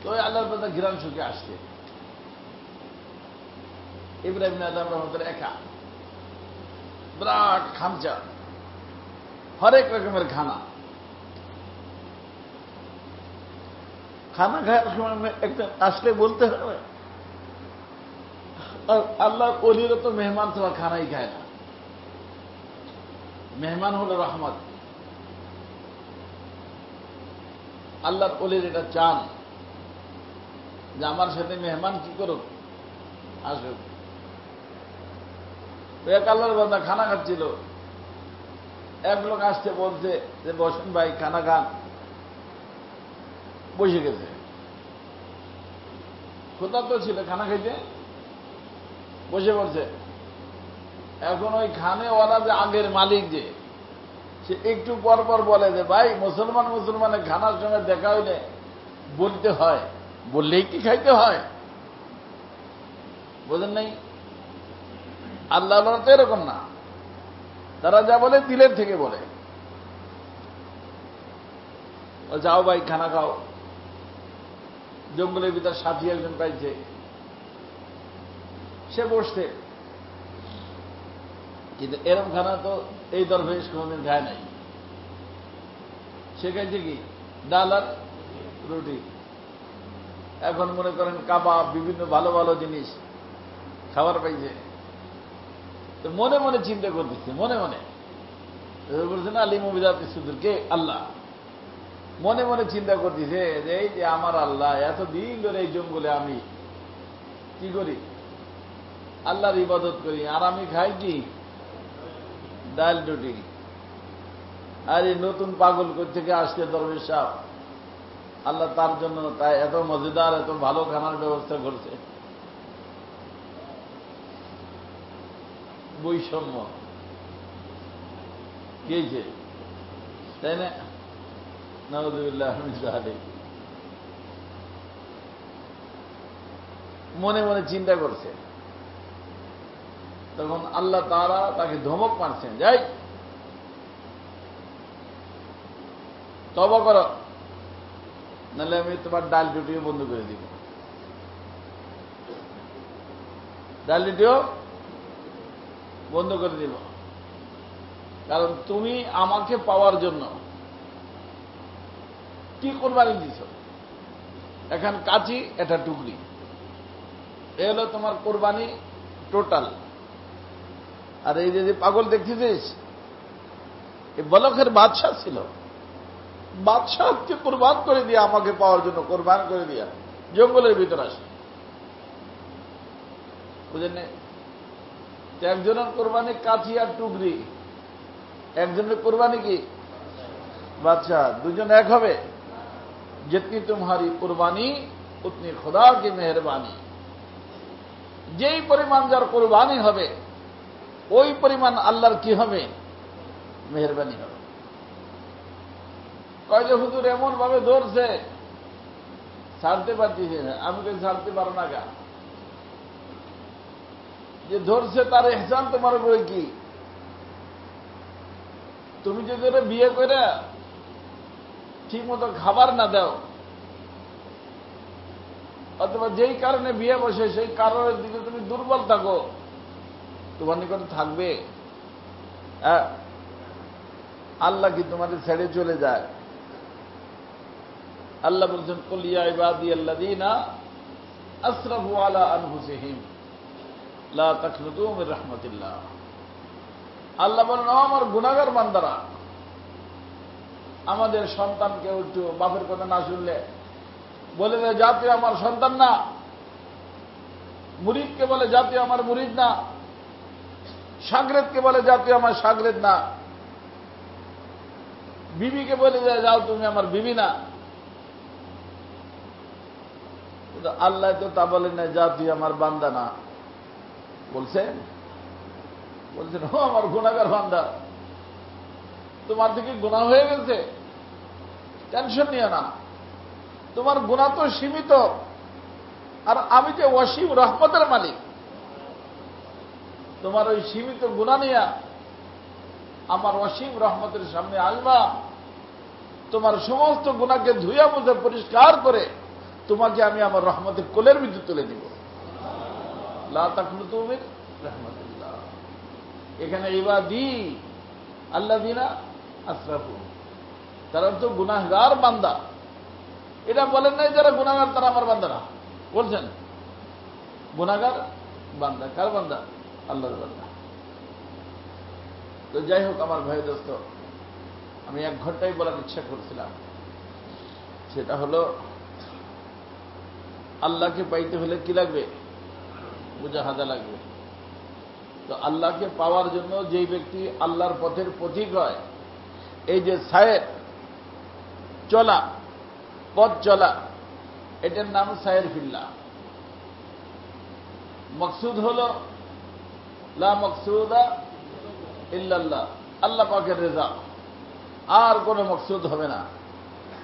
তো আল্লাহর বান্দা ঘিরান সুখে আসছে। ইব্রাহিম আদম রহমতুল্লাহ একা, বিরাট খামচা, হরেক রকমের খানা খাওয়ার সময় একদম আসলে বলতে হবে। আল্লাহর ওলিরা তো মেহমান ছাড়া খানাই খায় না। মেহমান হলো রহমত। আল্লাহর ওলির এটা চান যে আমার সাথে মেহমান কি করুক, আসুক। এক আল্লাহর বান্দা খানা খাচ্ছিল, এক লোক আসতে বলছে যে বসেন ভাই খানা খান। বসে গেছে, কোথা তো ছিল খানা খাইতে, বসে পড়ছে। এখন ওই খানেওয়ালা যে আগের মালিক, যে সে একটু পর পর বলে যে ভাই মুসলমানের খানার সময় দেখা হইলে বলতে হয়, বললেই কি খাইতে হয়? বোঝেন নাই? আল্লাহ তো এরকম না, তারা যা বলে দিলের থেকে বলে। যাও ভাই খানা খাও। জঙ্গলের ভিতর সাথী একজন পাইছে, সে বসছে, কিন্তু এরকম খানা তো এই দরবেশ কোনদিন খায় নাই। সে খাইছে কি ডাল আর রুটি। এখন মনে করেন কাবাব, বিভিন্ন ভালো ভালো জিনিস খাবার পাইছে। তো মনে মনে চিন্তা করতেছে, মনে মনে বলছে না আলিম বিদাত সুদূর কে আল্লাহ। মনে মনে চিন্তা করতেছে যে এই যে আমার আল্লাহ, এতদিন ধরে এই জঙ্গলে আমি কি করি, আল্লাহর ইবাদত করি, আর আমি খাই কি ডাল রুটি। আর এই নতুন পাগল থেকে আসছে দরবেশ সাহেব, আল্লাহ তার জন্য তাই এত মজাদার এত ভালো খানার ব্যবস্থা করছে। বৈষম্য গিয়েছে, তাই না? নাউযুবিল্লাহ মিন যালিক। মনে মনে চিন্তা করছে, তখন আল্লাহ তাআলা তাকে ধমক মারছেন, যাই তওবা করো, নাহলে আমি তোমার ডাল রুটিও বন্ধ করে দিব। ডাল রুটিও বন্ধ করে দিব, কারণ তুমি আমাকে পাওয়ার জন্য কি কোরবানি দিছ। এখন কাচি, এটা টুকরি, এ হলো তোমার কোরবানি টোটাল। আর এই যে পাগল দেখতেছিস, এ বলখের বাদশাহ ছিল, বাদশাহকে কোরবান করে দিয়া আমাকে পাওয়ার জন্য কোরবান করে দিয়া জঙ্গলের ভিতর আসে। বুঝেন? একজনের কোরবানি কাঠি আর টুকরি, একজনের কোরবানি কি বাদশাহ। দুজন এক হবে? जितनी तुम्हारी कुर्बानी उतनी खुदा की मेहरबानी। যেই পরিমাণ যার কোরবানি হবে ওই পরিমাণ আল্লাহর কি হবে, মেহেরবানি হবে। কয় যে হুজুর এমন ভাবে ধরছে ছাড়তে পারতেছে না। আমি তো ছাড়তে পারো না গা, যে ধরছে তার ইহসান তোমার উপরে কি? তুমি যদি ওরা বিয়ে করে ঠিক মতো খাবার না দাও, অথবা যেই কারণে বিয়ে বসে সেই কারণের দিকে তুমি দুর্বল থাকো, তোমার নিকটে থাকবে? আল্লাহ কি তোমাদের ছেড়ে চলে যায়? আল্লাহ বলছেন কুল ইয়া ইবাদিয়াল্লাযীনা আসরাফু আলা আনফুসিহিম লা তাকনাতু মির রাহমাতিল্লাহ। আল্লাহ বলেন, আমার গুনাহগার বান্দারা, আমাদের সন্তানকে একটু বাপের কথা না শুনলে বলে দেয়, যা তুই আমার সন্তান না, মুরিদকে বলে জাতি আমার মুরিদ না, শাগরেদকে বলে জাতি আমার শাগরেদ না, বিবিকে বলে যাও তুমি আমার বিবি না। আল্লাহ তো তা বলেন না, জাতি আমার বান্দা না। বলছেন ও আমার গুনাহগার বান্দা, তোমার দিকে গুনাহ হয়ে গেছে, টেনশন নিও না, তোমার গুনাহ তো সীমিত, আর আমি যে ওয়াসিম রহমতের মালিক, তোমার ওই সীমিত গুনাহ নিয়ে আমার ওয়াসিম রহমতের সামনে আসবা, তোমার সমস্ত গুনাহকে ধুইয়া মুছে পরিষ্কার করে তোমাকে আমি আমার রহমতের কোলের ভিতরে তুলে দিব। লা তাকনুতু মিন রাহমাতিল্লাহ। এখানে ইবাদি আল্লাযিনা আসরাফু, তারা তো গুনাহগার বান্দা। এটা বলেন নাই যারা গুনাহগার তারা আমার বান্দা না, বলছেন গুনাহগার বান্দা। কার বান্দা? আল্লাহর বান্দা। তো যাই হোক আমার ভাই দোস্ত, আমি 1 ঘন্টাই বলার ইচ্ছা করছিলাম, সেটা হলো আল্লাহকে পাইতে হলে কি লাগবে? মুজাহাদা লাগবে। তো আল্লাহকে পাওয়ার জন্য যেই ব্যক্তি আল্লাহর পথের পথিক হয়, এই যে সায়ের চলা, পথ চলা, এটার নাম সায়ের ফিল্লাহ। মকসুদ হল লা মকসুদা ইল্লাল্লাহ, আল্লাহ পাকের রেজা, আর কোনো মকসুদ হবে না।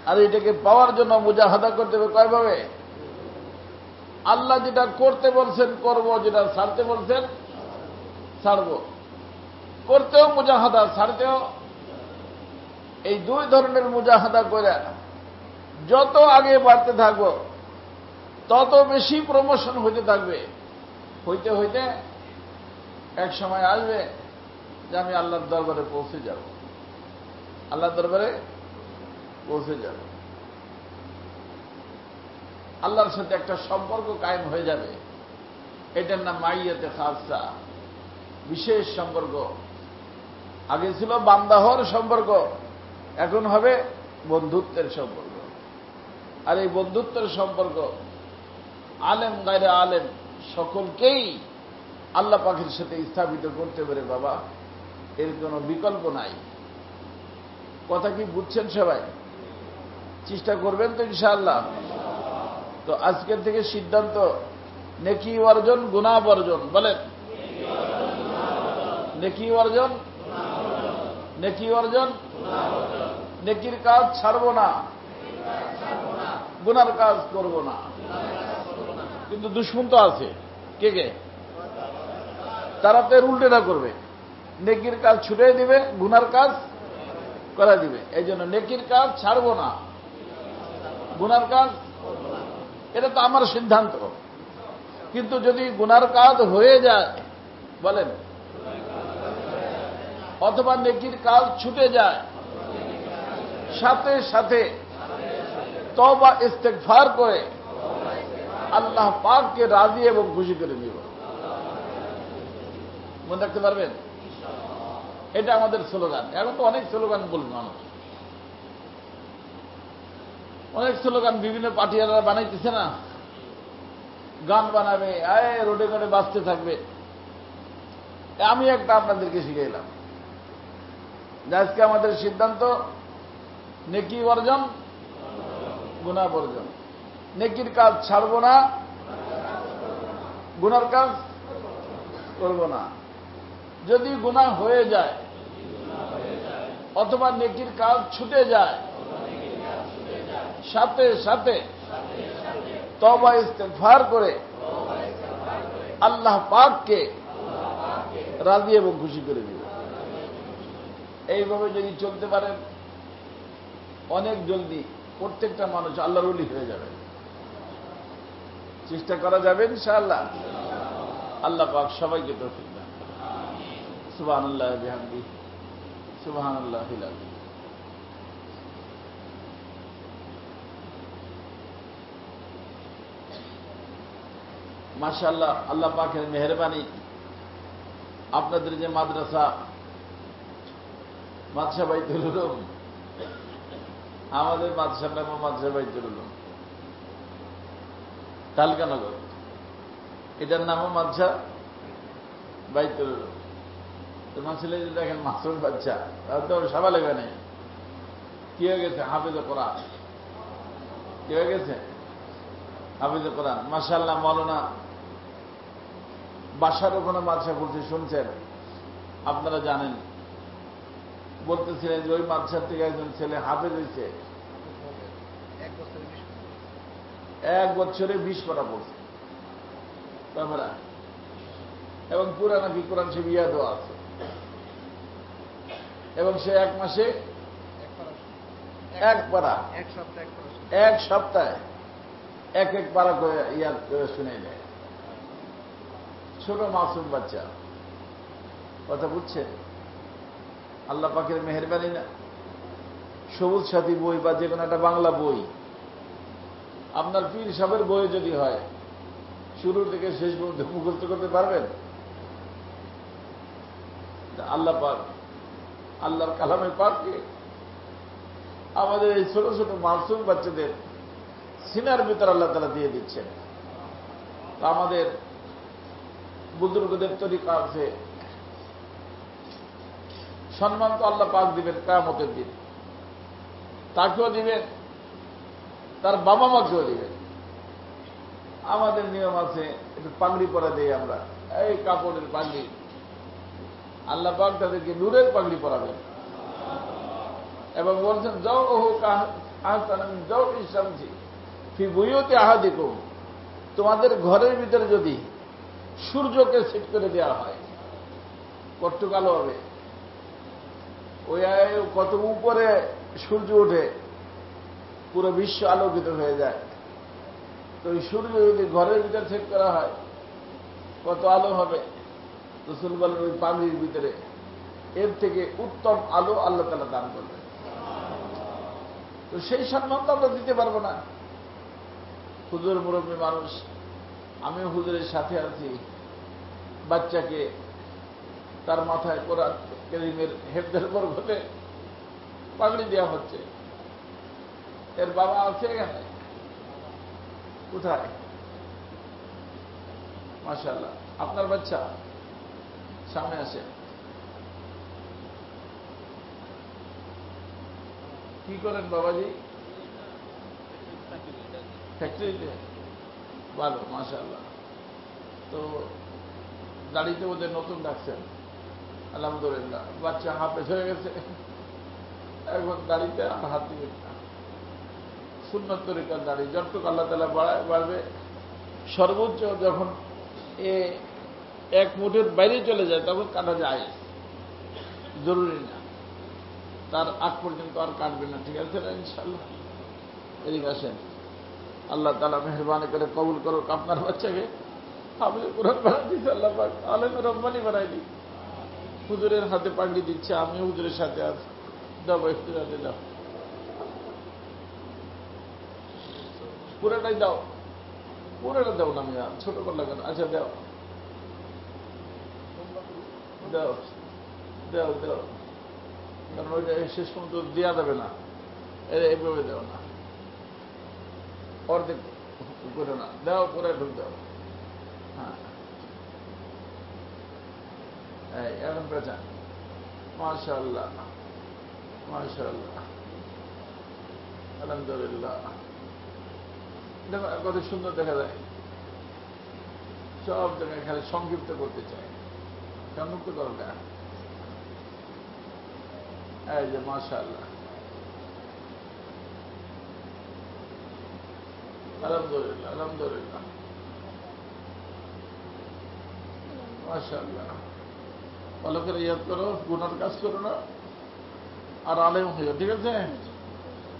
আর এটাকে পাওয়ার জন্য মুজাহাদা করতে হবে কয়ভাবে? আল্লাহ যেটা করতে বলছেন করব, যেটা ছাড়তে বলছেন ছাড়ব। করতেও মুজাহাদা, ছাড়তেও। এই 2 ধরনের মুজাহাদা করে যত আগে বাড়তে থাকবো তত বেশি প্রমোশন হইতে থাকবে। হইতে হইতে এক সময় আসবে যে আমি আল্লাহর দরবারে পৌঁছে যাব, আল্লাহর দরবারে পৌঁছে যাব, আল্লাহর সাথে একটা সম্পর্ক কায়েম হয়ে যাবে। এটার নাম মাইয়াতে খাসা, বিশেষ সম্পর্ক। আগে ছিল বান্দা হওয়ার সম্পর্ক, এখন হবে বন্ধুত্বের সম্পর্ক। আর এই বন্ধুত্বের সম্পর্ক আলেম গায়রে আলেম সকলকেই আল্লাহ পাকের সাথে স্থাপিত করতে পারে বাবা, এর কোনো বিকল্প নাই। কথা কি বুঝছেন সবাই? চেষ্টা করবেন তো ইনশাআল্লাহ। তো আজকের থেকে সিদ্ধান্ত, নেকি অর্জন গুনাহ বর্জন। বলেন নেকি অর্জন, নেকি অর্জন, নেকির কাজ ছাড়ব না, গুনার কাজ করব না। কিন্তু দুশ্মন তো আছে, কে কে? তারা তো উল্টেটা করবে, নেকির কাজ ছুটে দিবে, গুনার কাজ করা দিবে। এই জন্য নেকির কাজ ছাড়ব না, গুনার কাজ, এটা তো আমার সিদ্ধান্ত। কিন্তু যদি গুনার কাজ হয়ে যায়, বলেন, অথবা নেকির কাজ ছুটে যায়, সাথে সাথে তওবা ইস্তেগফার করে আল্লাহ পাককে রাজি এবং খুশি করে দিব। মনে রাখতে পারবেন? এটা আমাদের স্লোগান। এখন তো অনেক স্লোগান বলবে মানুষ, অনেক স্লোগান বিভিন্ন পার্টিয়াররা বানাইতেছে না, গান বানাবে, রোডে ঘাটে বাঁচতে থাকবে। আমি একটা আপনাদেরকে শিখাইলাম যে আজকে আমাদের সিদ্ধান্ত নেকি অর্জন গুনাহ বর্জন। নেকির কাজ ছাড়ব না, গুনার কাজ করব না। যদি গুনাহ হয়ে যায় অথবা নেকির কাজ ছুটে যায়, সাথে সাথে তওবা ইস্তেগফার করে আল্লাহ পাককে রাজি এবং খুশি করে দিবে। এইভাবে যদি চলতে পারেন, অনেক জলদি প্রত্যেকটা মানুষ আল্লাহর ওলি হয়ে যাবে। চেষ্টা করা যাবে ইনশাআল্লাহ। আল্লাহ পাক সবাইকে তৌফিক দান। সুবহানাল্লাহ বিহামদিহি, সুবহানাল্লাহিল আযীম। মাশাআল্লাহ, আল্লাহ পাকের মেহেরবানি। আপনাদের যে মাদ্রাসা, মাদ্রাসা বাইতুল উলুম, আমাদের মাদ্রাসার নাম মাদ্রাসা বাইতুল উলুম, তালকানগর। এটার নামও মাদ্রাসা বাইতুল উলুম। তোমার ছেলে যদি দেখেন মাসুম বাচ্চা, তাহলে তো সবাই লেগে নেই, কি হয়ে গেছে? হাফিজে কোরআন। কি হয়ে গেছে? হাফিজে কোরআন। মাশাআল্লাহ। মাওলানা বাসার ওখানে মাদ্রাসা বলছে, শুনছেন? আপনারা জানেন, বলতেছিলেন যে ওই মাদ্রাসার থেকে একজন ছেলে হাফেজ হয়েছে, 1 বছরে 20 পারা পড়ছে তারপরে, এবং পুরা নাকি কোরআন শরীফ ইয়াদও আছে, এবং সে 1 মাসে 1 পারা, 1 সপ্তাহে 1 পারা করে ইয়াদ করে শুনে দেয়। ছোট মাসুম বাচ্চা। কথা বুঝছেন? আল্লাহ পাকের মেহেরবানি না? সবুজ সাথী বই বা যে কোনো একটা বাংলা বই, আপনার পীর সাহেবের বই যদি হয়, শুরু থেকে শেষ পর্যন্ত মুখস্থ করতে পারবেন? আল্লাহ পাক, আল্লাহর কালামে পাককে আমাদের এই ছোট ছোট মাসুম বাচ্চাদের সিনার ভিতর আল্লাহ তাআলা দিয়ে দিচ্ছেন। আমাদের বুজুর্গদের তরিকা আছে, সম্মান তো আল্লাহ পাক দিবেন কিয়ামতের দিন, তাকেও দিবেন, তার বাবা মাকেও দিবেন। আমাদের নিয়ম আছে, একটু পাগড়ি পরা দেই আমরা, এই কাপড়ের পাগড়ি। আল্লাহ পাক তাদেরকে নূরের পাগড়ি পরাবেন এবং বলছেন, যাও ওহু আহসানা মিন যাওই শামসি ফি বুয়ুতি আহাদিকুম, তোমাদের ঘরের ভিতরে যদি সূর্যকে সেট করে দেওয়া হয়, কত কালো হবে, ওই কত উপরে সূর্য ওঠে, পুরো বিশ্ব আলোকিত হয়ে যায়। তো ওই সূর্য যদি ঘরের ভিতরে সেট করা হয়, কত আলো হবে? রাসূল বলেন, ওই পানির ভিতরে এর থেকে উত্তম আলো আল্লাহ তাআলা দান করবেন। তো সেই সম্মান তো আমরা দিতে পারবো না। হুজুর মুরব্বী মানুষ, আমি হুজুরের সাথে আছি, বাচ্চাকে তার মাথায় কোরআন কারীমের হেফজের বরকতে পাগড়ি দেওয়া হচ্ছে। এর বাবা আছে এখানে? কোথায়? মাশাআল্লাহ। আপনার বাচ্চা সামনে আসে। কি করেন বাবাজি? ফ্যাক্টরিতে? ভালো, মাশাআল্লাহ। তো দাড়িতে ওদের নতুন ডাকছেন, আলহামদুলিল্লাহ। বাচ্চা হাফেজ হয়ে গেছে, এখন দাড়িতে আর হাত দিবেন না। সুন্নত তরিকার দাড়ি যতটুক আল্লাহ তাআলা বাড়বে, সর্বোচ্চ যখন 1 মুঠের বাইরে চলে যায় তখন কাটা যায়, জরুরি না। তার আগ পর্যন্ত আর কাটবে না, ঠিক আছে না? ইনশাআল্লাহ। এদিকে আসেন। আল্লাহ তাআলা মেহেরবানি করে কবুল করুক আপনার বাচ্চাকে। হাফেজ কোরআন বানাই দিচ্ছে আল্লাহ পাক, আলেমে রব্বানি বানাই দিই। হুজুরের হাতে পাগড়ি দিচ্ছে, আমি হুজুরের সাথে আছি। দাও ভাই, হুজুরের হাতে দাও, পুরোটাই দাও। পুরোটা দাও না মিয়া, ছোট করে লাগানো। আচ্ছা দাও দাও দাও দাও, কারণ ওইটা শেষ পর্যন্ত দেওয়া যাবে না, এইভাবে দাও না, অর্ধেক করে না, দাও পুরো ঢুক দাও। হ্যাঁ, এখন পেঁচা। মাশাআল্লাহ মাশাআল্লাহ, আলহামদুলিল্লাহ। দেখো কত সুন্দর দেখা যায়। সব জায়গায় খালি সংক্ষিপ্ত করতে চাই, সংযুক্ত করো না। এই যে মাশাআল্লাহ, আলহামদুলিল্লাহ আলহামদুলিল্লাহ, মাশাআল্লাহ। ভালো করে ইয়াদ করো, গুনার কাজ করো না, আর আলেম হইও, ঠিক আছে?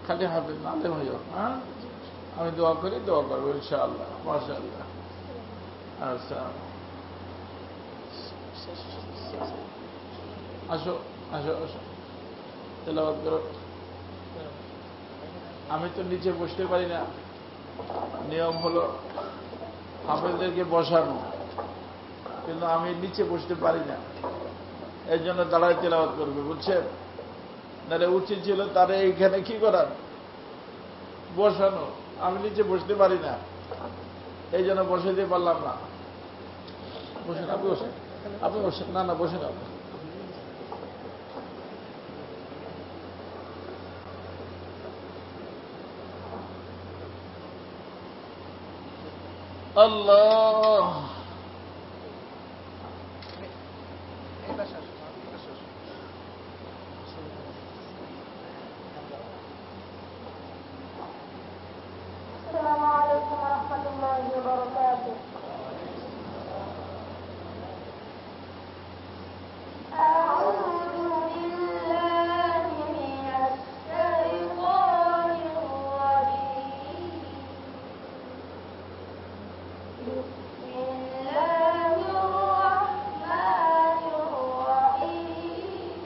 খালি হাফেজ না, আলেম হইও। হ্যাঁ, আমি দোয়া করি, দোয়া করবো ইনশাআল্লাহ। মাশাআল্লাহ। আচ্ছা, আসো আসো আসো, তেলাওয়াত করো। আমি তো নিচে বসতে পারি না, নিয়ম হলো হাফেজদেরকে বসানো, কিন্তু আমি নিচে বসতে পারি না, এই জন্য দাঁড়ায় তেলাওয়াত করবে, বুঝছেন? নাহলে উচিত ছিল তারা এইখানে কি করার, বসানো। আমি নিচে বসতে পারি না, এই জন্য বসাইতে পারলাম না। বসেন, আপনি বসেন, আপনি বসেন, না না বসেন আপনি। আল্লাহ السلام عليكم ورحمة الله وبركاته. أعوذ بالله من الشيطان الرجيم. بسم الله الرحمن الرحيم.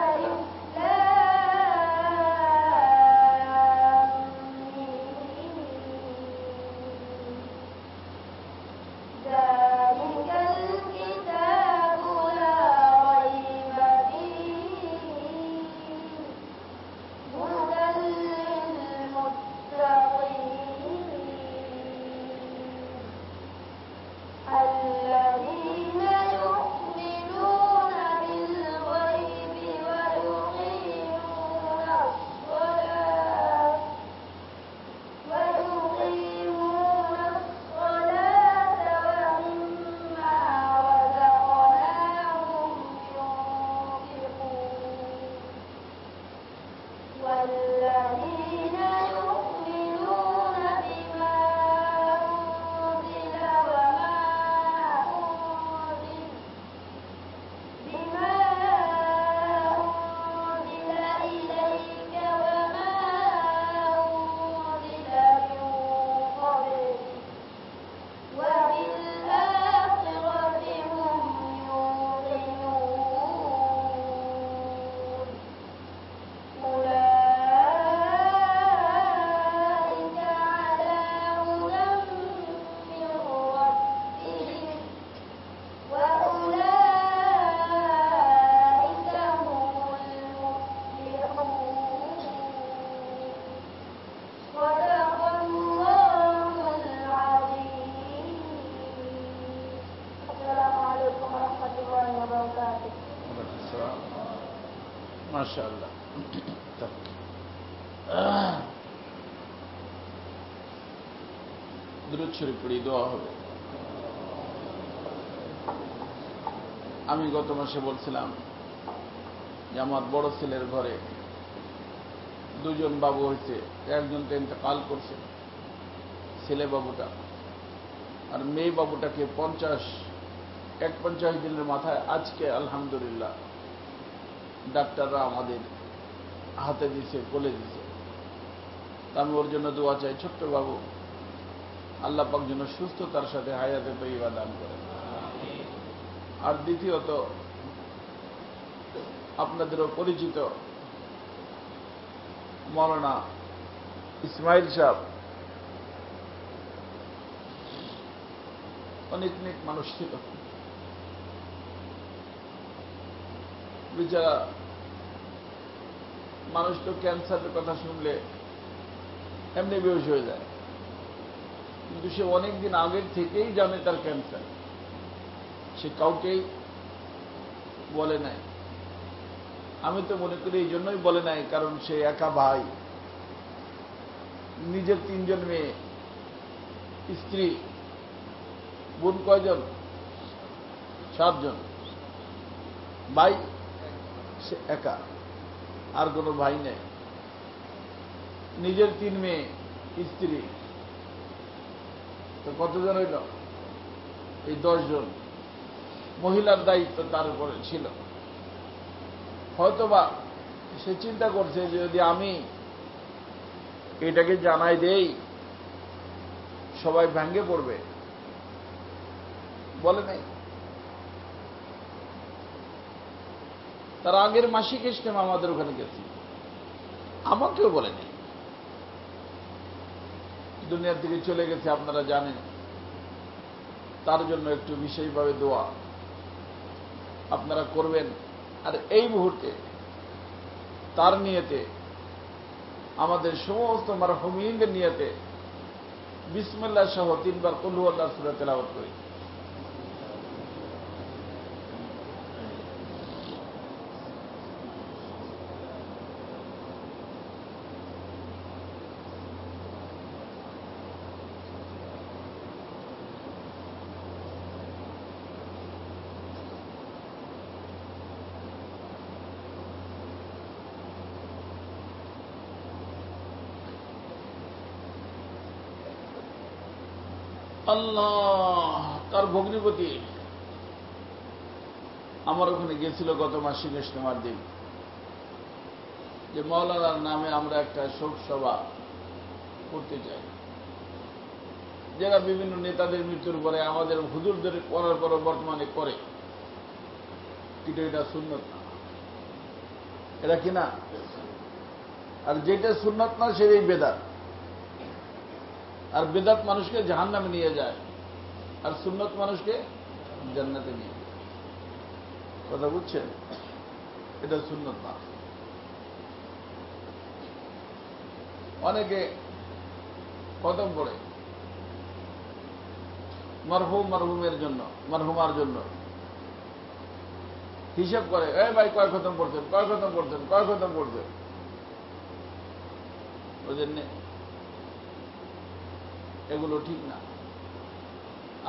ألف ذلك الكتاب لا ريب فيه هدى للمتقين الذين يؤمنون بالغيب ويقيمون الصلاة ومما رزقناهم ينفقون والذين يؤمنون بما أنزل إليك وما أنزل من قبلك وبالآخرة هم يوقنون أولئك على هدى من ربهم وأولئك هم المفلحون. صدق الله العظيم. السلام عليكم ورحمة الله وبركاته. মাশাআল্লাহ। দুরূদ শরীফ পড়ি, দোয়া হবে। আমি গত মাসে বলছিলাম যে আমার বড় ছেলের ঘরে দুজন বাবু হয়েছে, একজন তো ইন্তেকাল করছে ছেলে বাবুটা, আর মেয়ে বাবুটাকে 51 দিনের মাথায় আজকে আলহামদুলিল্লাহ ডাক্তাররা আমাদের হাতে দিছে, কোলে দিছে। আমি ওর জন্য দোয়া চাই, ছোট্ট বাবু, আল্লাহ পাক যেন সুস্থতার সাথে হায়াতে তৈবা দান করেন। আর দ্বিতীয়ত আপনাদেরও পরিচিত মৌলানা ইসমাইল সাহেব অনেক মানুষ ছিল, বিচারা মানুষ তো ক্যান্সারের কথা শুনলে এমনি বেহুশ হয়ে যায়, কিন্তু সে অনেকদিন আগের থেকেই জানে তার ক্যান্সার, সে কাউকেই বলে নাই। আমি তো মনে করি এই জন্যই বলে নাই, কারণ সে একা ভাই, নিজের 3 জন মেয়ে, স্ত্রী, বোন কয়জন? 7 জন, ভাই সে একা, আর কোনো ভাই নেই। নিজের 3 মেয়ে, স্ত্রী, তো কতজন হইল? এই 10 জন। মহিলার দায়িত্ব তার উপরে ছিল। হয়তোবা সে চিন্তা করছে যে যদি আমি এটাকে জানাই দেই সবাই ভেঙে পড়বে, বলে নাই। তার আগের মাসিক ইজতেমা আমাদের ওখানে গেছি, আমাকেও বলে নাই, দুনিয়ার দিকে চলে গেছে, আপনারা জানেন। তার জন্য একটু বিশেষভাবে দোয়া আপনারা করবেন। আর এই মুহূর্তে তার নিয়তে, আমাদের সমস্ত মারহুমিনদের নিয়তে বিসমিল্লাহ সহ 3 বার কুল হুয়াল্লাহ সূরা তেলাওয়াত করি। আল্লাহ, তার ভগ্নিপতি আমার ওখানে গিয়েছিল গত মাসিক ইজতেমার দিন, যে মাওলানার নামে আমরা একটা শোক সভা করতে চাই। যারা বিভিন্ন নেতাদের মৃত্যুর পরে আমাদের হুজুরদের করার পর বর্তমানে করে, কিন্তু এটা সুন্নত না, এটা কিনা। আর যেটা সুন্নত না সেটাই বেদাত। আর বেদাত মানুষকে জাহান্নামে নিয়ে যায়, আর সুন্নত মানুষকে জান্নাতে নিয়ে যায়। কথা বুঝছেন? এটা সুন্নত না। অনেকে খতম পড়ে মরহুম মারহুমের জন্য, মারহুমার জন্য হিসাব করে, এই ভাই কয় খতম পড়ছেন, কয় খতম পড়ছেন, কয় খতম পড়ছেন। বুঝেননি? এগুলো ঠিক না।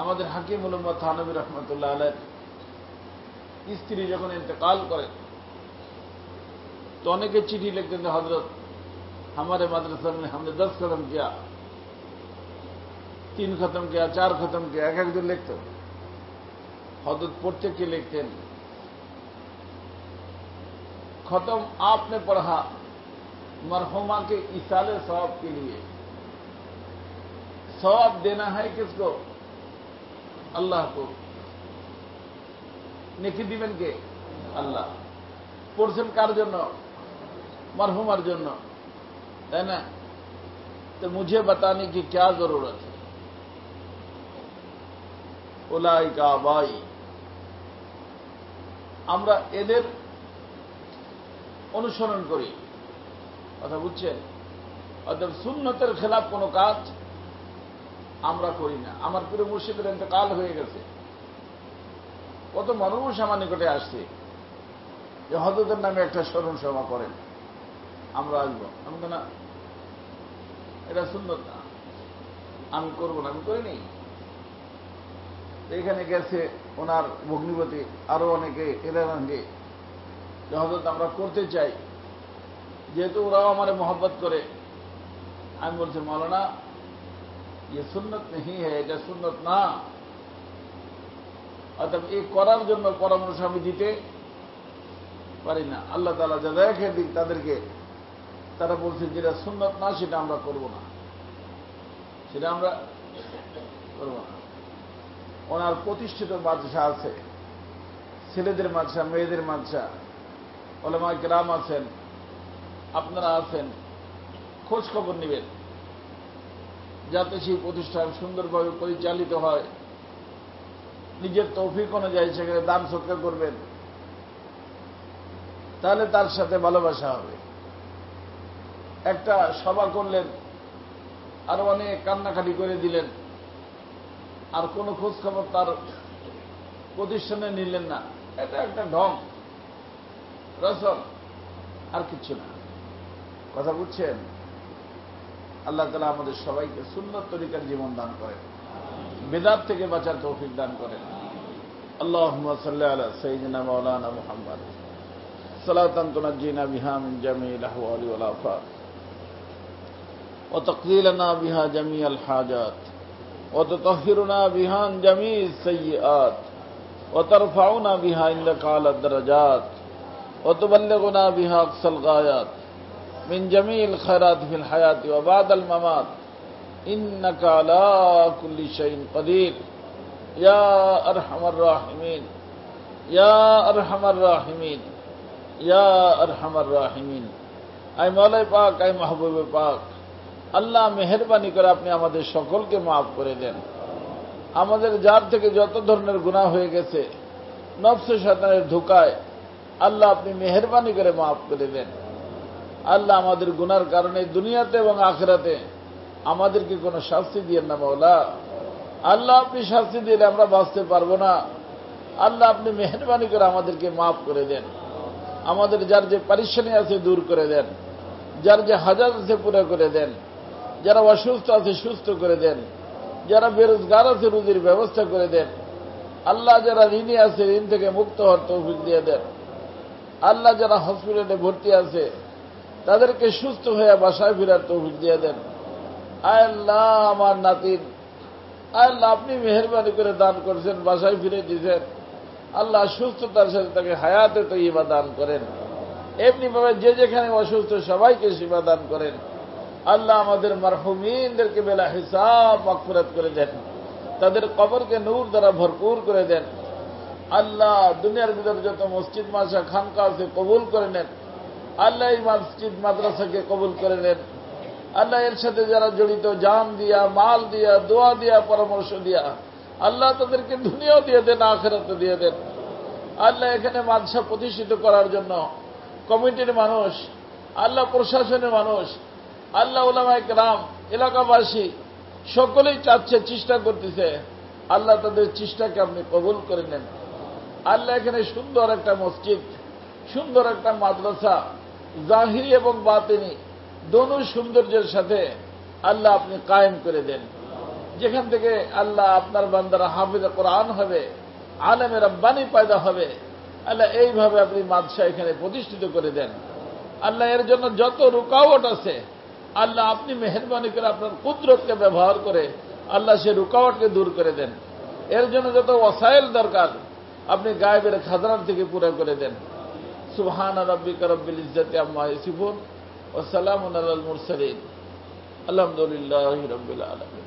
আমাদের হাকিমুল উম্মাহ থানভী রহমতুল্লাহ আলাইহ স্ত্রী যখন ইন্তেকাল করে তো অনেকে চিঠি লিখতেন, হযরত हमारे मदरसा में हमने 10 खत्म किया, 3 खत्म किया, 4 खत्म किया, एक एक दिन लिखते। हजरत पढ़ते के लिखते हैं, खत्म आपने पढ़ा मरहुमा के इसाले सवाब के लिए। सवाब देना है किसको? अल्लाह को। नेकी दिबेन के? अल्लाह। পড়ছেন কার জন্য? मरहुमार জন্য, है ना? तो मुझे बताने की क्या जरूरत है? उलाइका आबाई, আমরা এদের অনুসরণ করি। কথা বুঝছেন? অর্থাৎ সুন্নতের খেলাফ কোনো কাজ আমরা করি না। আমার প্রিয় মুর্শিদের ইন্তেকাল হয়ে গেছে, কত মানুষ আমার নিকটে আসছে যে হযরতের নামে একটা স্মরণ সভা করেন, আমরা আসবো। আমি তো না, এটা সুন্নত না, আমি করবো না, আমি করিনি। এখানে গেছে ওনার ভগ্নিপতি, আরো অনেকে এদের সঙ্গে যে হযরত আমরা করতে চাই, যেহেতু ওরাও আমার মহব্বত করে। আমি বলছি মাওলানা ये সুন্নত नहीं है, এটা সুন্নত না। অর্থাৎ এই করার জন্য পরামর্শ আমি দিতে পারি না। আল্লাহ তাআলা জাযায়ে খেয়ে দিক তাদেরকে। তারা বলছে যেটা সুন্নত না সেটা আমরা করব না, সেটা আমরা করব না। ওনার প্রতিষ্ঠিত মাদ্রাসা আছে, ছেলেদের মাদ্রাসা, মেয়েদের মাদ্রাসা, উলামায়ে কেরাম আছেন, আপনারা আছেন, খোঁজ খবর নেবেন যাতে সেই প্রতিষ্ঠান সুন্দরভাবে পরিচালিত হয়। নিজের তৌফিক অনুযায়ী সেখানে দান সৎকার করবেন, তাহলে তার সাথে ভালোবাসা হবে। একটা সভা করলেন, আর অনেক কান্নাকাটি করে দিলেন, আর কোনো খোঁজ খবর তার প্রতিষ্ঠানে নিলেন না, এটা একটা ঢং, রসম, আর কিচ্ছু না। কথা বুঝছেন? আল্লাহ তাআলা আমাদের সবাইকে সুন্নত তরিকার জীবন দান করেন, বিদআত থেকে বাঁচার তৌফিক দান করেন। আল্লাহুম্মা সাল্লি আলা সাইয়্যিদিনা মাওলানা মুহাম্মদ সালাতান তুনাজ্জিনা বিহা মিন জামিল আহওয়ালি ওয়াল আফাত ওয়া তাকযিলানা বিহা জামিআল হাজাত ওয়া তুতাহহিরুনা বিহা আন জামিস সাইয়্যাত ওয়া তারফাউনা বিহা ইনদাকা আলা দারাজাত ওয়া তুবাল্লিগুনা বিহা আকসাল গায়াত من جميع الخيرات في الحياة وبعد الممات إنك على كل شيء قدير يا أرحم الراحمين يا أرحم الراحمين يا أرحم الراحمين। আই মওলাই পাক, আই মাহবুবে পাক, আল্লাহ মেহেরবানি করে আপনি আমাদের সকলকে মাফ করে দেন। আমাদের যার থেকে যত ধরনের গুনাহ হয়ে গেছে নফস শয়তানের ধোঁকায়, আল্লাহ আপনি মেহেরবানি করে মাফ করে দেন। আল্লাহ আমাদের গুনার কারণে দুনিয়াতে এবং আখিরাতে আমাদেরকে কোনো শাস্তি দিয়েন না মাওলা। আল্লাহ আপনি শাস্তি দিলে আমরা বাঁচতে পারবো না। আল্লাহ আপনি মেহেরবানি করে আমাদেরকে মাফ করে দেন। আমাদের যার যে পরিশানি আছে দূর করে দেন, যার যে হাজাত আছে পুরো করে দেন, যারা অসুস্থ আছে সুস্থ করে দেন, যারা বেরোজগার আছে রুজির ব্যবস্থা করে দেন। আল্লাহ যারা ঋণী আছে ঋণ থেকে মুক্ত হওয়ার তৌফিক দিয়ে দেন। আল্লাহ যারা হসপিটালে ভর্তি আছে তাদেরকে সুস্থ হয়ে বাসায় ফেরার তৌফিক দিয়ে দেন। আয় আল্লাহ আমার নাতির, আল্লাহ আপনি মেহেরবানি করে দান করছেন, বাসায় ফিরে দিয়েছেন। আল্লাহ সুস্থতার সাথে তাকে হায়াতে তৈয়বা দান করেন। এমনিভাবে যে যেখানে অসুস্থ সবাইকে শিফা দান করেন। আল্লাহ আমাদের মারহুমিনদেরকে বেলা হিসাব মাগফিরাত করে দেন, তাদের কবরকে নূর দ্বারা ভরপুর করে দেন। আল্লাহ দুনিয়ার ভিতরে যত মসজিদ মাদ্রাসা খানকা আছে কবুল করে নেন। আল্লাহ এই মসজিদ মাদ্রাসাকে কবুল করে নেন। আল্লাহ এর সাথে যারা জড়িত জান দিয়া, মাল দিয়া, দোয়া দিয়া, পরামর্শ দিয়া, আল্লাহ তাদেরকে দুনিয়াও দিয়ে দেন, আখিরাতও দিয়ে দেন। আল্লাহ এখানে মাদ্রাসা প্রতিষ্ঠিত করার জন্য কমিটির মানুষ, আল্লাহ প্রশাসনের মানুষ, আল্লাহ উলামায়ে কেরাম, এলাকাবাসী সকলেই চাচ্ছে, চেষ্টা করতেছে। আল্লাহ তাদের চেষ্টাকে আপনি কবুল করে নেন। আল্লাহ এখানে সুন্দর একটা মসজিদ, সুন্দর একটা মাদ্রাসা, জাহিরি এবং বাতিনি দোনো সৌন্দর্যের সাথে আল্লাহ আপনি কায়েম করে দেন। যেখান থেকে আল্লাহ আপনার বান্দারা হাফেজে কোরআন হবে, আলেমে রব্বানি পয়দা হবে, আল্লাহ এইভাবে আপনি মাদ্রাসা এখানে প্রতিষ্ঠিত করে দেন। আল্লাহ এর জন্য যত রুকাওয়াট আছে আল্লাহ আপনি মেহেরবানি করে আপনার কুদরতকে ব্যবহার করে আল্লাহ সে রুকাওয়াটকে দূর করে দেন। এর জন্য যত ওয়াসাইল দরকার আপনি গায়েবের খাজানা থেকে পুরো করে দেন। সুবহানা রাব্বিকা রাব্বিল ইজ্জাতি আম্মা ইয়াসিফুন ওয়া সালামুন আলাল মুরসালিন আলহামদুলিল্লাহি রাব্বিল আলামিন।